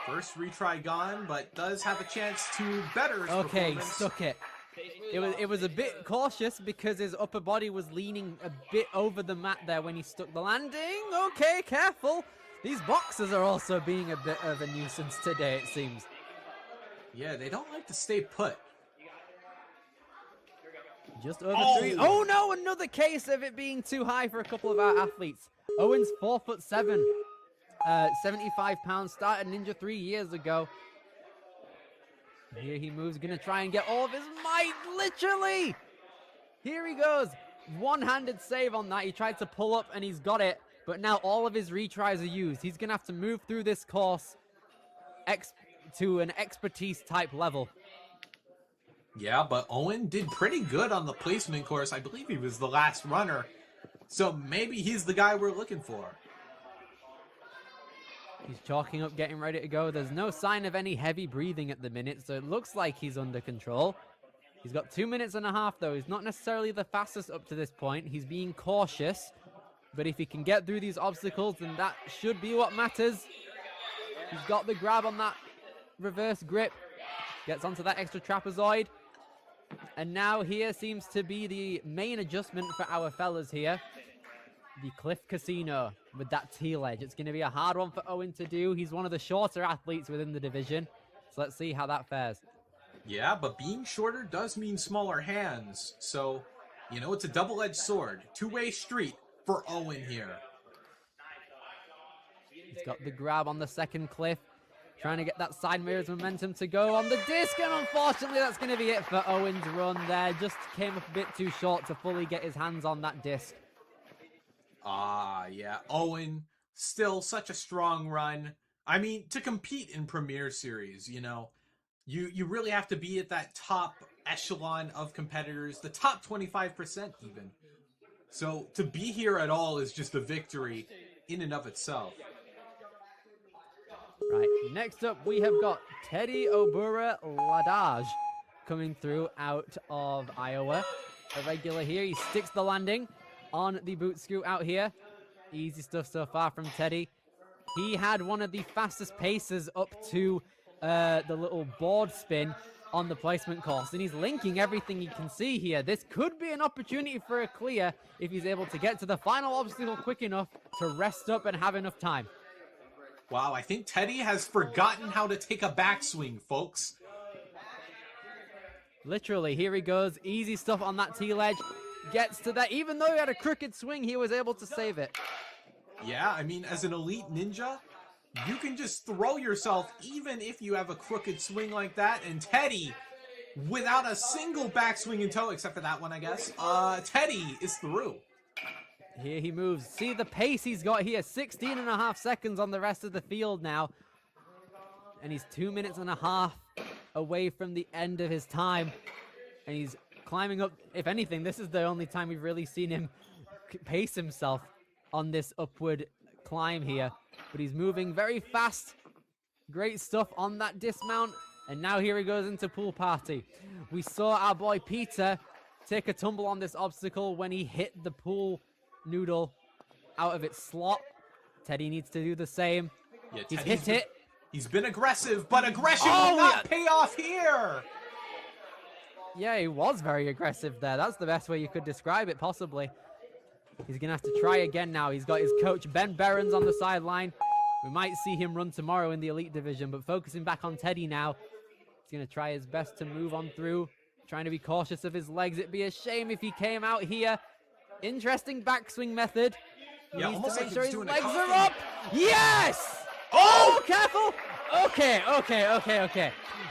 First retry gone, but does have a chance to better his Okay, performance. stuck it. It was a bit cautious because his upper body was leaning a bit over the mat there when he stuck the landing. Okay, careful. These boxers are also being a bit of a nuisance today, it seems. Yeah, they don't like to stay put. Just over 3. Oh no, another case of it being too high for a couple of our athletes. Owen's 4'7", 75 pounds, started Ninja 3 years ago. Here he moves, gonna try and get all of his might, literally! Here he goes, one-handed save on that. He tried to pull up and he's got it, but now all of his retries are used. He's gonna have to move through this course to an expertise type level. Yeah, but Owen did pretty good on the placement course. I believe he was the last runner, so maybe he's the guy we're looking for. He's chalking up, getting ready to go. There's no sign of any heavy breathing at the minute, so it looks like he's under control. He's got 2 minutes and a half, though. He's not necessarily the fastest up to this point. He's being cautious, but if he can get through these obstacles, then that should be what matters. He's got the grab on that reverse grip. Gets onto that extra trapezoid. And now here seems to be the main adjustment for our fellas here. The Cliff Casino with that T-ledge. It's going to be a hard one for Owen to do. He's one of the shorter athletes within the division. So let's see how that fares. Yeah, but being shorter does mean smaller hands. So, you know, it's a double-edged sword. Two-way street for Owen here. He's got the grab on the second cliff. Trying to get that side mirror's momentum to go on the disc. And unfortunately, that's going to be it for Owen's run there. Just came up a bit too short to fully get his hands on that disc. Yeah. Owen, still such a strong run. I mean, to compete in Premier Series, you know, you really have to be at that top echelon of competitors, the top 25% even. So to be here at all is just a victory in and of itself. Right, next up we have got Teddy Obura Ladage coming through out of Iowa. A regular here, he sticks the landing on the boot scoot out here. Easy stuff so far from Teddy. He had one of the fastest paces up to the little board spin on the placement course, and he's linking everything you can see here. This could be an opportunity for a clear if he's able to get to the final obstacle quick enough to rest up and have enough time. Wow, I think Teddy has forgotten how to take a backswing, folks. Literally, here he goes. Easy stuff on that T-ledge. Gets to that. Even though he had a crooked swing, he was able to save it. Yeah, I mean, as an elite ninja, you can just throw yourself even if you have a crooked swing like that. And Teddy, without a single backswing in tow, except for that one, I guess, Teddy is through. Here he moves. See the pace he's got here. 16.5 seconds on the rest of the field now. And he's 2 minutes and a half away from the end of his time. And he's climbing up. If anything, this is the only time we've really seen him pace himself on this upward climb here. But he's moving very fast. Great stuff on that dismount. And now here he goes into pool party. We saw our boy Peter take a tumble on this obstacle when he hit the pool noodle out of its slot. Teddy needs to do the same. Yeah, he's hit it. He's been aggressive, but aggression will not pay off here. Yeah, he was very aggressive there. That's the best way you could describe it, possibly. He's going to have to try again now. He's got his coach, Ben Behrens, on the sideline. We might see him run tomorrow in the Elite Division, but focusing back on Teddy now. He's going to try his best to move on through, trying to be cautious of his legs. It'd be a shame if he came out here. Interesting backswing method. Yeah, needs almost to like make sure he's his doing a legs coffin. are up. Yes! Oh! Careful! Okay.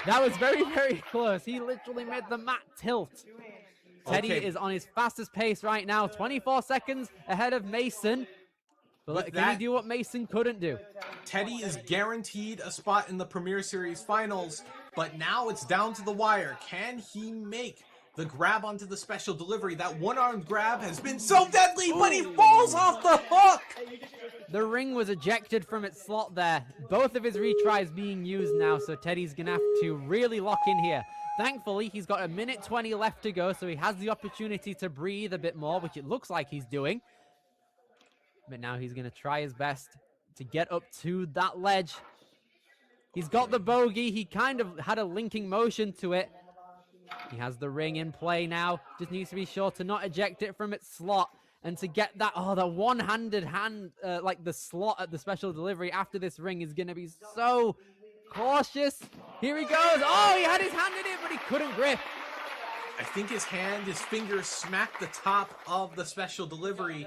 That was very, very close. He literally made the mat tilt. Teddy is on his fastest pace right now. 24 seconds ahead of Mason. But can he do what Mason couldn't do? Teddy is guaranteed a spot in the Premier Series finals, but now it's down to the wire. Can he make the grab onto the special delivery? That one-armed grab has been so deadly, but he falls off the hook! The ring was ejected from its slot there. Both of his retries being used now, so Teddy's going to have to really lock in here. Thankfully, he's got 1:20 left to go, so he has the opportunity to breathe a bit more, which it looks like he's doing. But now he's going to try his best to get up to that ledge. He's got the bogey. He kind of had a linking motion to it. He has the ring in play now. Just needs to be sure to not eject it from its slot. And to get that, the one-handed hand, like the slot at the special delivery after this ring is going to be so cautious. Here he goes. Oh, he had his hand in it, but he couldn't grip. I think his fingers smacked the top of the special delivery,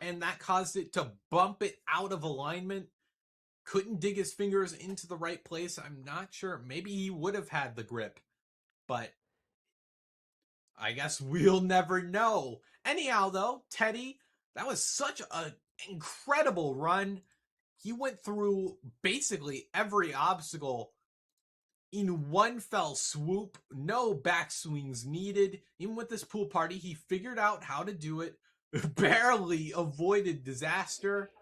and that caused it to bump it out of alignment. Couldn't dig his fingers into the right place. I'm not sure. Maybe he would have had the grip, but I guess we'll never know. Anyhow, though, Teddy, that was such an incredible run. He went through basically every obstacle in one fell swoop. No backswings needed. Even with this pool party, he figured out how to do it. Barely avoided disaster.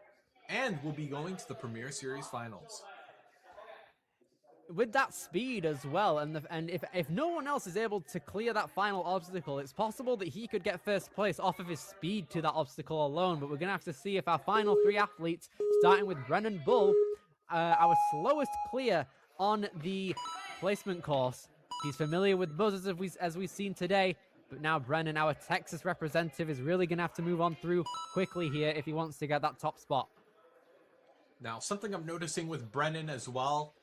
And will be going to the Premier Series Finals. With that speed as well, and if no one else is able to clear that final obstacle, it's possible that he could get first place off of his speed to that obstacle alone. But we're going to have to see if our final 3 athletes, starting with Brennan Bull, our slowest clear on the placement course. He's familiar with buzzers as we've seen today, but now Brennan, our Texas representative, is really going to have to move on through quickly here if he wants to get that top spot. Now, something I'm noticing with Brennan as well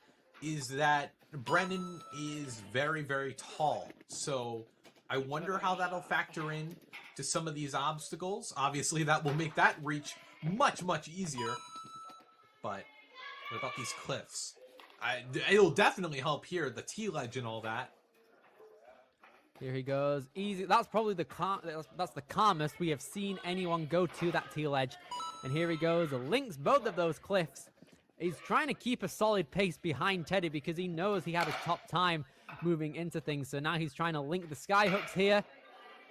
is that Brennan is very, very tall. So I wonder how that'll factor in to some of these obstacles. Obviously, that will make that reach much, much easier. But what about these cliffs? It'll definitely help here, the T-ledge and all that. Here he goes. Easy. That's probably that's the calmest we have seen anyone go to that T-ledge. And here he goes. Links both of those cliffs. He's trying to keep a solid pace behind Teddy because he knows he had a top time moving into things. So now he's trying to link the sky hooks here,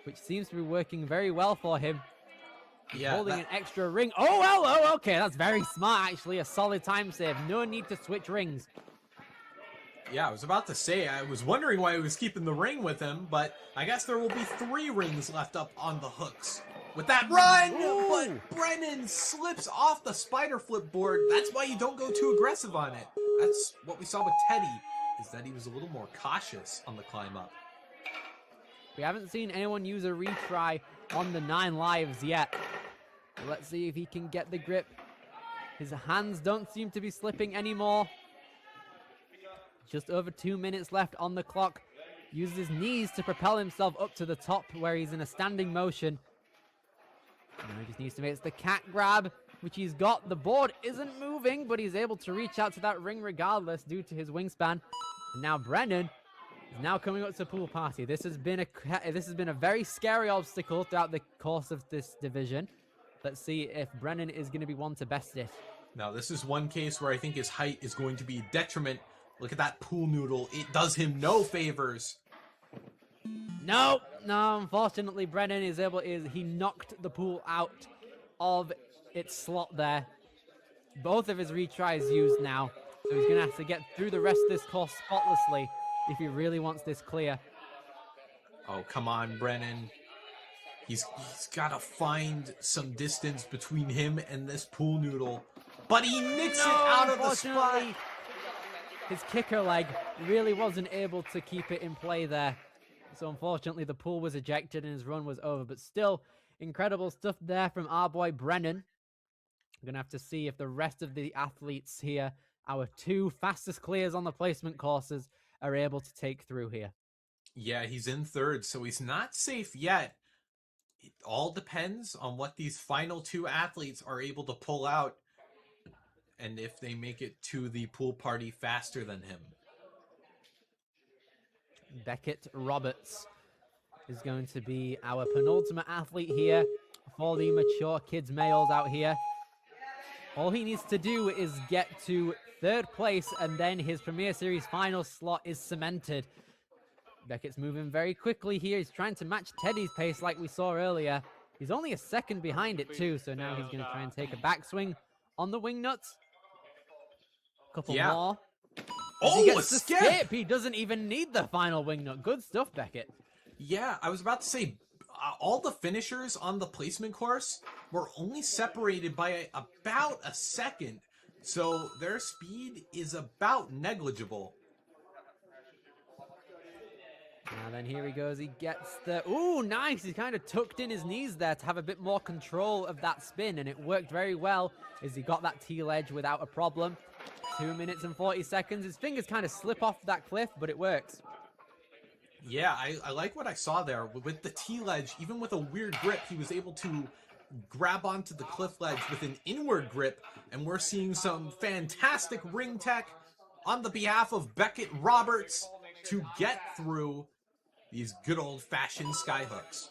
which seems to be working very well for him. He's holding an extra ring. Oh, well, oh, okay. That's very smart, actually. A solid time save. No need to switch rings. Yeah, I was about to say, I was wondering why he was keeping the ring with him, but I guess there will be 3 rings left up on the hooks. With that run, but Brennan slips off the spider flip board. That's why you don't go too aggressive on it. That's what we saw with Teddy, is that he was a little more cautious on the climb up. We haven't seen anyone use a retry on the 9 lives yet. Let's see if he can get the grip. His hands don't seem to be slipping anymore. Just over 2 minutes left on the clock. Uses his knees to propel himself up to the top where he's in a standing motion. Now he just needs to make the cat grab, which he's got. The board isn't moving, but he's able to reach out to that ring regardless due to his wingspan. And now Brennan is now coming up to pool party. This has been a very scary obstacle throughout the course of this division. Let's see if Brennan is going to be one to best it. Now this is one case where I think his height is going to be a detriment. Look at that pool noodle. It does him no favors. No, unfortunately Brennan he knocked the pool out of its slot there. Both of his retries used now, so he's going to have to get through the rest of this course spotlessly if he really wants this clear. Oh, come on, Brennan. He's got to find some distance between him and this pool noodle. But he nicks it out of the spot. His kicker leg really wasn't able to keep it in play there. So unfortunately, the pool was ejected and his run was over. But still, incredible stuff there from our boy Brennan. We're going to have to see if the rest of the athletes here, our 2 fastest clears on the placement courses, are able to take through here. Yeah, he's in 3rd, so he's not safe yet. It all depends on what these final 2 athletes are able to pull out and if they make it to the pool party faster than him. Beckett Roberts is going to be our penultimate athlete here for the mature kids males out here. All he needs to do is get to 3rd place and then his Premier Series final slot is cemented. Beckett's moving very quickly here. He's trying to match Teddy's pace like we saw earlier. He's only a second behind it too, so now he's going to try and take a backswing on the wing nuts. Couple more. Oh, he gets a the skip! He doesn't even need the final wing nut. Good stuff, Beckett. Yeah, I was about to say, all the finishers on the placement course were only separated by about a second, so their speed is about negligible. Now then, here he goes. He gets the... Ooh, nice! He kind of tucked in his knees there to have a bit more control of that spin, and it worked very well as he got that T-ledge without a problem. 2 minutes and 40 seconds. His fingers kind of slip off that cliff, but it works. Yeah, I like what I saw there. With the T-ledge, even with a weird grip, he was able to grab onto the cliff ledge with an inward grip, and we're seeing some fantastic ring tech on the behalf of Beckett Roberts to get through these good old-fashioned skyhooks.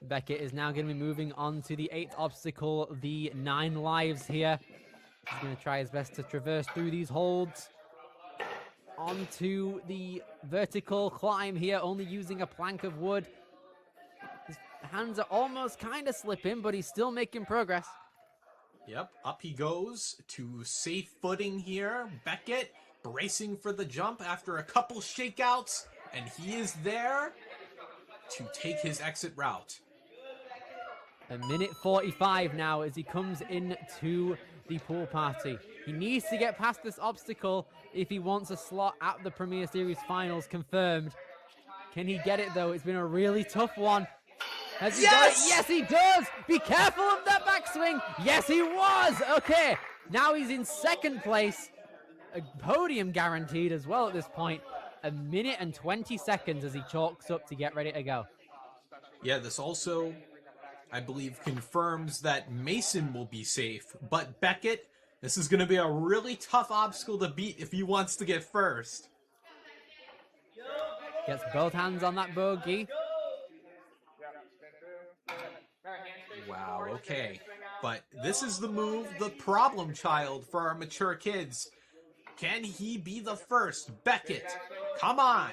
Beckett is now going to be moving on to the 8th obstacle, the 9 lives here. He's going to try his best to traverse through these holds onto the vertical climb here, only using a plank of wood. His hands are almost kind of slipping, but he's still making progress. Yep, up he goes to safe footing here. Beckett bracing for the jump after a couple shakeouts, and he is there to take his exit route. A minute 45 now as he comes into the pool party. He needs to get past this obstacle if he wants a slot at the Premier Series Finals confirmed. Can he get it though? It's been a really tough one. Has he got it? Yes, he does! Be careful of that backswing! Yes, he was! Okay, now he's in 2nd place. A podium guaranteed as well at this point. A minute and 20 seconds as he chalks up to get ready to go. Yeah, this also, I believe, confirms that Mason will be safe. But Beckett, this is going to be a really tough obstacle to beat if he wants to get first. Gets both hands on that bogey. Wow, okay. But this is the move, the problem child for our mature kids. Can he be the first? Beckett, come on.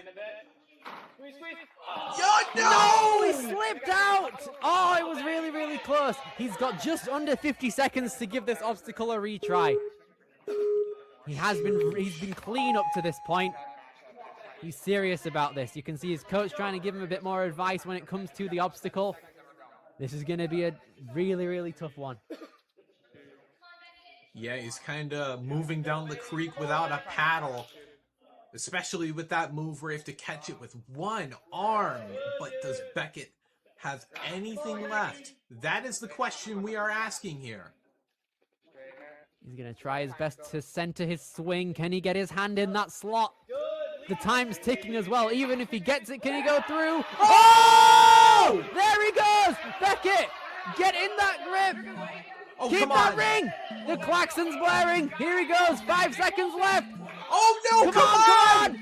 No, he slipped out. Oh, it was really, really close. He's got just under 50 seconds to give this obstacle a retry. He's been clean up to this point. He's serious about this. You can see his coach trying to give him a bit more advice when it comes to the obstacle. This is going to be a really, really tough one. Yeah, he's kind of moving down the creek without a paddle. Especially with that move where you have to catch it with one arm. But does Beckett have anything left? That is the question we are asking here. He's going to try his best to center his swing. Can he get his hand in that slot? The time's ticking as well. Even if he gets it, can he go through? Oh! There he goes! Beckett, get in that grip! Oh, keep that ring! The klaxon's blaring. Here he goes. 5 seconds left. Oh, no, come on!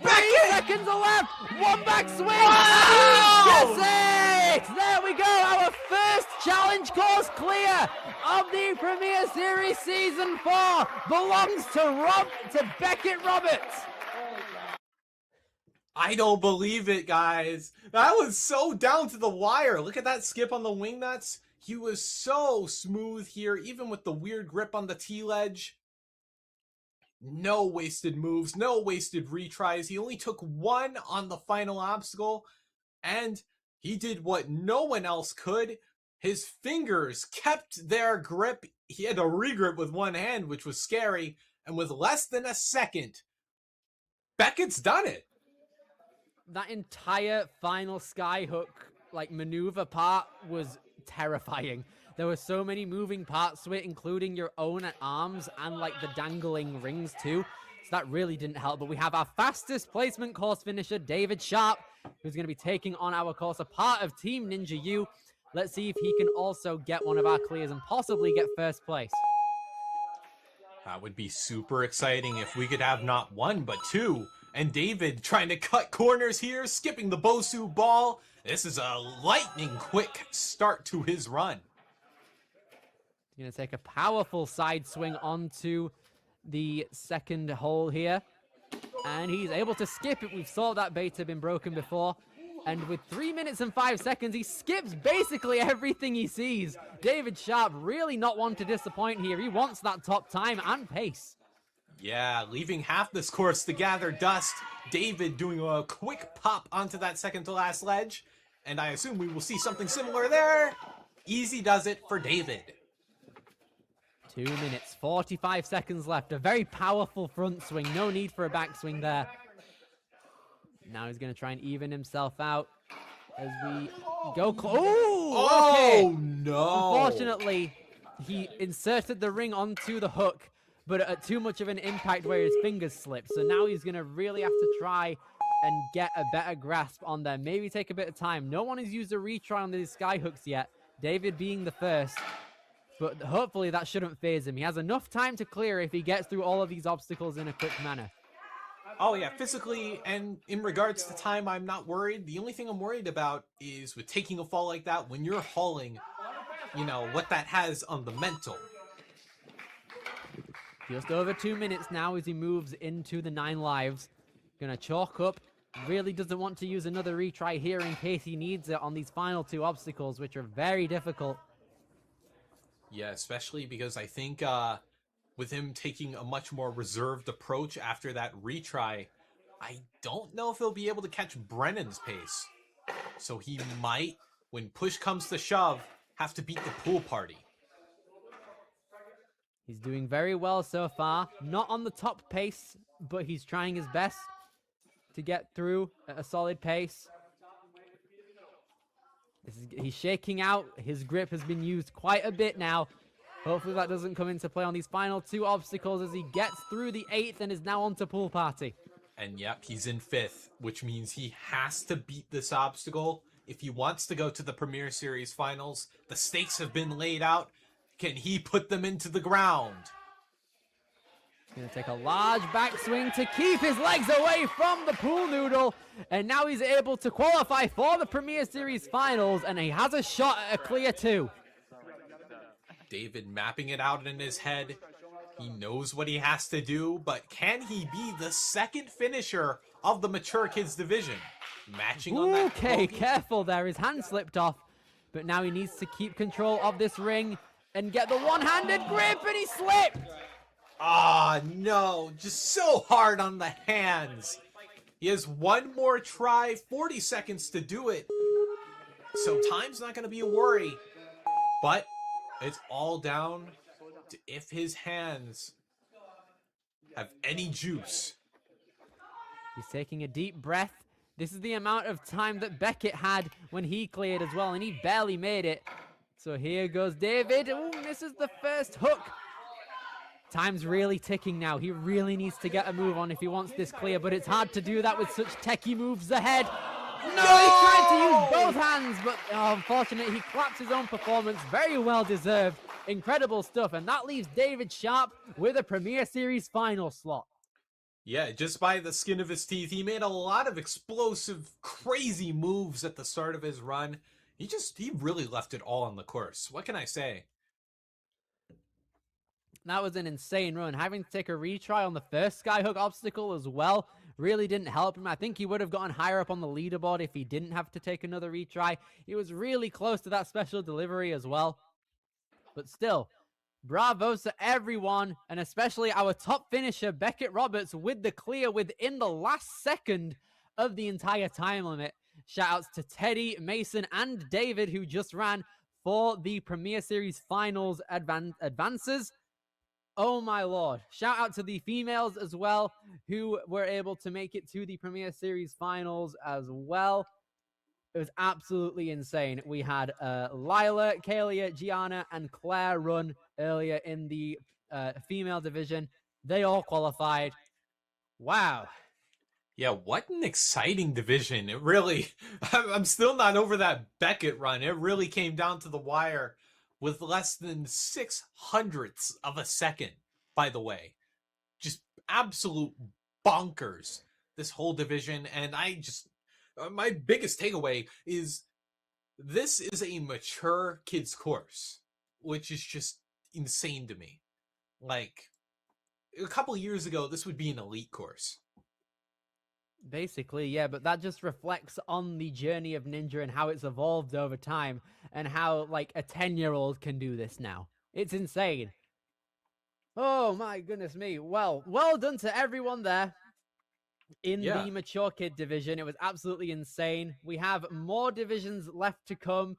Beckett! 3 seconds are left. One back swing. Wow! Yes, it! There we go. Our first challenge course clear of the Premier Series Season 4 belongs to Beckett Roberts. I don't believe it, guys. That was so down to the wire. Look at that skip on the wing nuts. He was so smooth here, even with the weird grip on the T-ledge. No wasted moves, no wasted retries. He only took one on the final obstacle, and he did what no one else could. His fingers kept their grip. He had to regrip with one hand, which was scary, and with less than a second, Beckett's done it. That entire final skyhook maneuver part was terrifying. There were so many moving parts to it, including your own arms and the dangling rings too. So that really didn't help. But we have our fastest placement course finisher, David Sharp, who's going to be taking on our course, a part of Team Ninja U. Let's see if he can also get one of our clears and possibly get first place. That would be super exciting if we could have not one, but two. And David trying to cut corners here, skipping the Bosu ball. This is a lightning quick start to his run. He's going to take a powerful side swing onto the second hole here. And he's able to skip it. We saw that beta been broken before. And with 3 minutes and 5 seconds, he skips basically everything he sees. David Sharp really not one to disappoint here. He wants that top time and pace. Yeah, leaving half this course to gather dust. David doing a quick pop onto that second to last ledge. And I assume we will see something similar there. Easy does it for David. 2 minutes, 45 seconds left. A very powerful front swing. No need for a backswing there. Now he's going to try and even himself out as we go close. Oh, okay. No. Unfortunately, he inserted the ring onto the hook, but at too much of an impact where his fingers slipped. So now he's going to really have to try and get a better grasp on them. Maybe take a bit of time. No one has used a retry on these sky hooks yet, David being the first. But hopefully that shouldn't phase him. He has enough time to clear if he gets through all of these obstacles in a quick manner. Oh yeah, physically and in regards to time, I'm not worried. The only thing I'm worried about is with taking a fall like that, when you're hauling, you know, what that has on the mental. Just over 2 minutes now as he moves into the 9 lives. Gonna chalk up. Really doesn't want to use another retry here in case he needs it on these final 2 obstacles, which are very difficult. Yeah, especially because I think with him taking a much more reserved approach after that retry, I don't know if he'll be able to catch Brennan's pace. So he might, when push comes to shove, have to beat the pool party. He's doing very well so far. Not on the top pace, but he's trying his best to get through at a solid pace. He's shaking out. His grip has been used quite a bit now. Hopefully that doesn't come into play on these final 2 obstacles as he gets through the 8th and is now on to pool party. And yep, he's in 5th, which means he has to beat this obstacle if he wants to go to the Premier Series finals. The stakes have been laid out. Can he put them into the ground? He's going to take a large backswing to keep his legs away from the pool noodle. And now he's able to qualify for the Premier Series finals, and he has a shot at a clear 2. David mapping it out in his head. He knows what he has to do, but can he be the second finisher of the Mature Kids division? Matching on that. Okay, careful there. His hand slipped off. But now he needs to keep control of this ring and get the one-handed grip, and he slipped! Ah, no. Just so hard on the hands. He has one more try, 40 seconds to do it. So time's not going to be a worry. But it's all down to if his hands have any juice. He's taking a deep breath. This is the amount of time that Beckett had when he cleared as well, and he barely made it. So here goes David. Ooh, misses the first hook. Time's really ticking now. He really needs to get a move on if he wants this clear, but it's hard to do that with such techie moves ahead. No, he tried to use both hands, but unfortunately, he claps his own performance. Very well deserved. Incredible stuff, and that leaves David Sharp with a Premier Series final slot. Yeah, just by the skin of his teeth. He made a lot of explosive, crazy moves at the start of his run. He really left it all on the course. What can I say? That was an insane run. Having to take a retry on the first skyhook obstacle as well really didn't help him. I think he would have gotten higher up on the leaderboard if he didn't have to take another retry. He was really close to that special delivery as well. But still, bravo to everyone, and especially our top finisher, Beckett Roberts, with the clear within the last second of the entire time limit. Shoutouts to Teddy, Mason, and David, who just ran for the Premier Series Finals advances. Oh my lord. Shout out to the females as well, who were able to make it to the Premier Series Finals as well. It was absolutely insane. We had Lila, Kalia, Gianna, and Claire run earlier in the female division. They all qualified. Wow. Yeah, what an exciting division. It really, I'm still not over that Beckett run. It really came down to the wire with less than 0.06 of a second, by the way. Just absolute bonkers, this whole division. And my biggest takeaway is this is a mature kids course, which is just insane to me. Like, a couple years ago, this would be an elite course. Basically, yeah, but that just reflects on the journey of Ninja and how it's evolved over time and how, like, a 10-year-old can do this now. It's insane. Oh, my goodness me. Well done to everyone there in the mature kid division. It was absolutely insane. We have more divisions left to come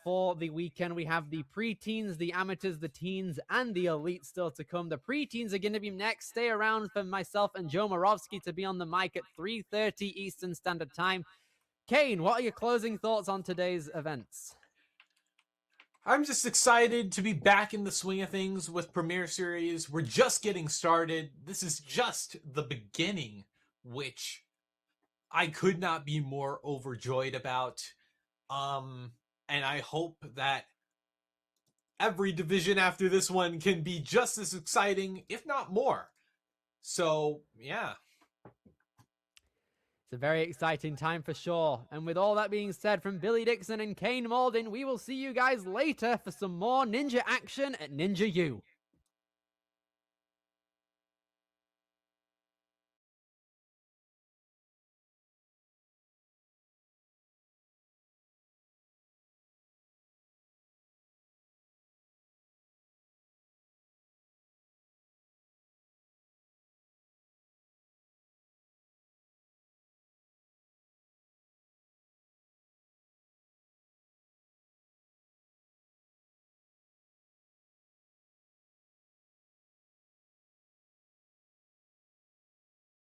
for the weekend. We have the preteens, the amateurs, the teens, and the elite still to come. The preteens are going to be next. Stay around for myself and Joe Morovsky to be on the mic at 3:30 Eastern Standard Time. Kane, what are your closing thoughts on today's events? I'm just excited to be back in the swing of things with Premier Series. We're just getting started. This is just the beginning, which I could not be more overjoyed about. And I hope that every division after this one can be just as exciting, if not more. So, yeah. It's a very exciting time for sure. And with all that being said from Billy Dixon and Kane Mauldin, we will see you guys later for some more Ninja action at Ninja U.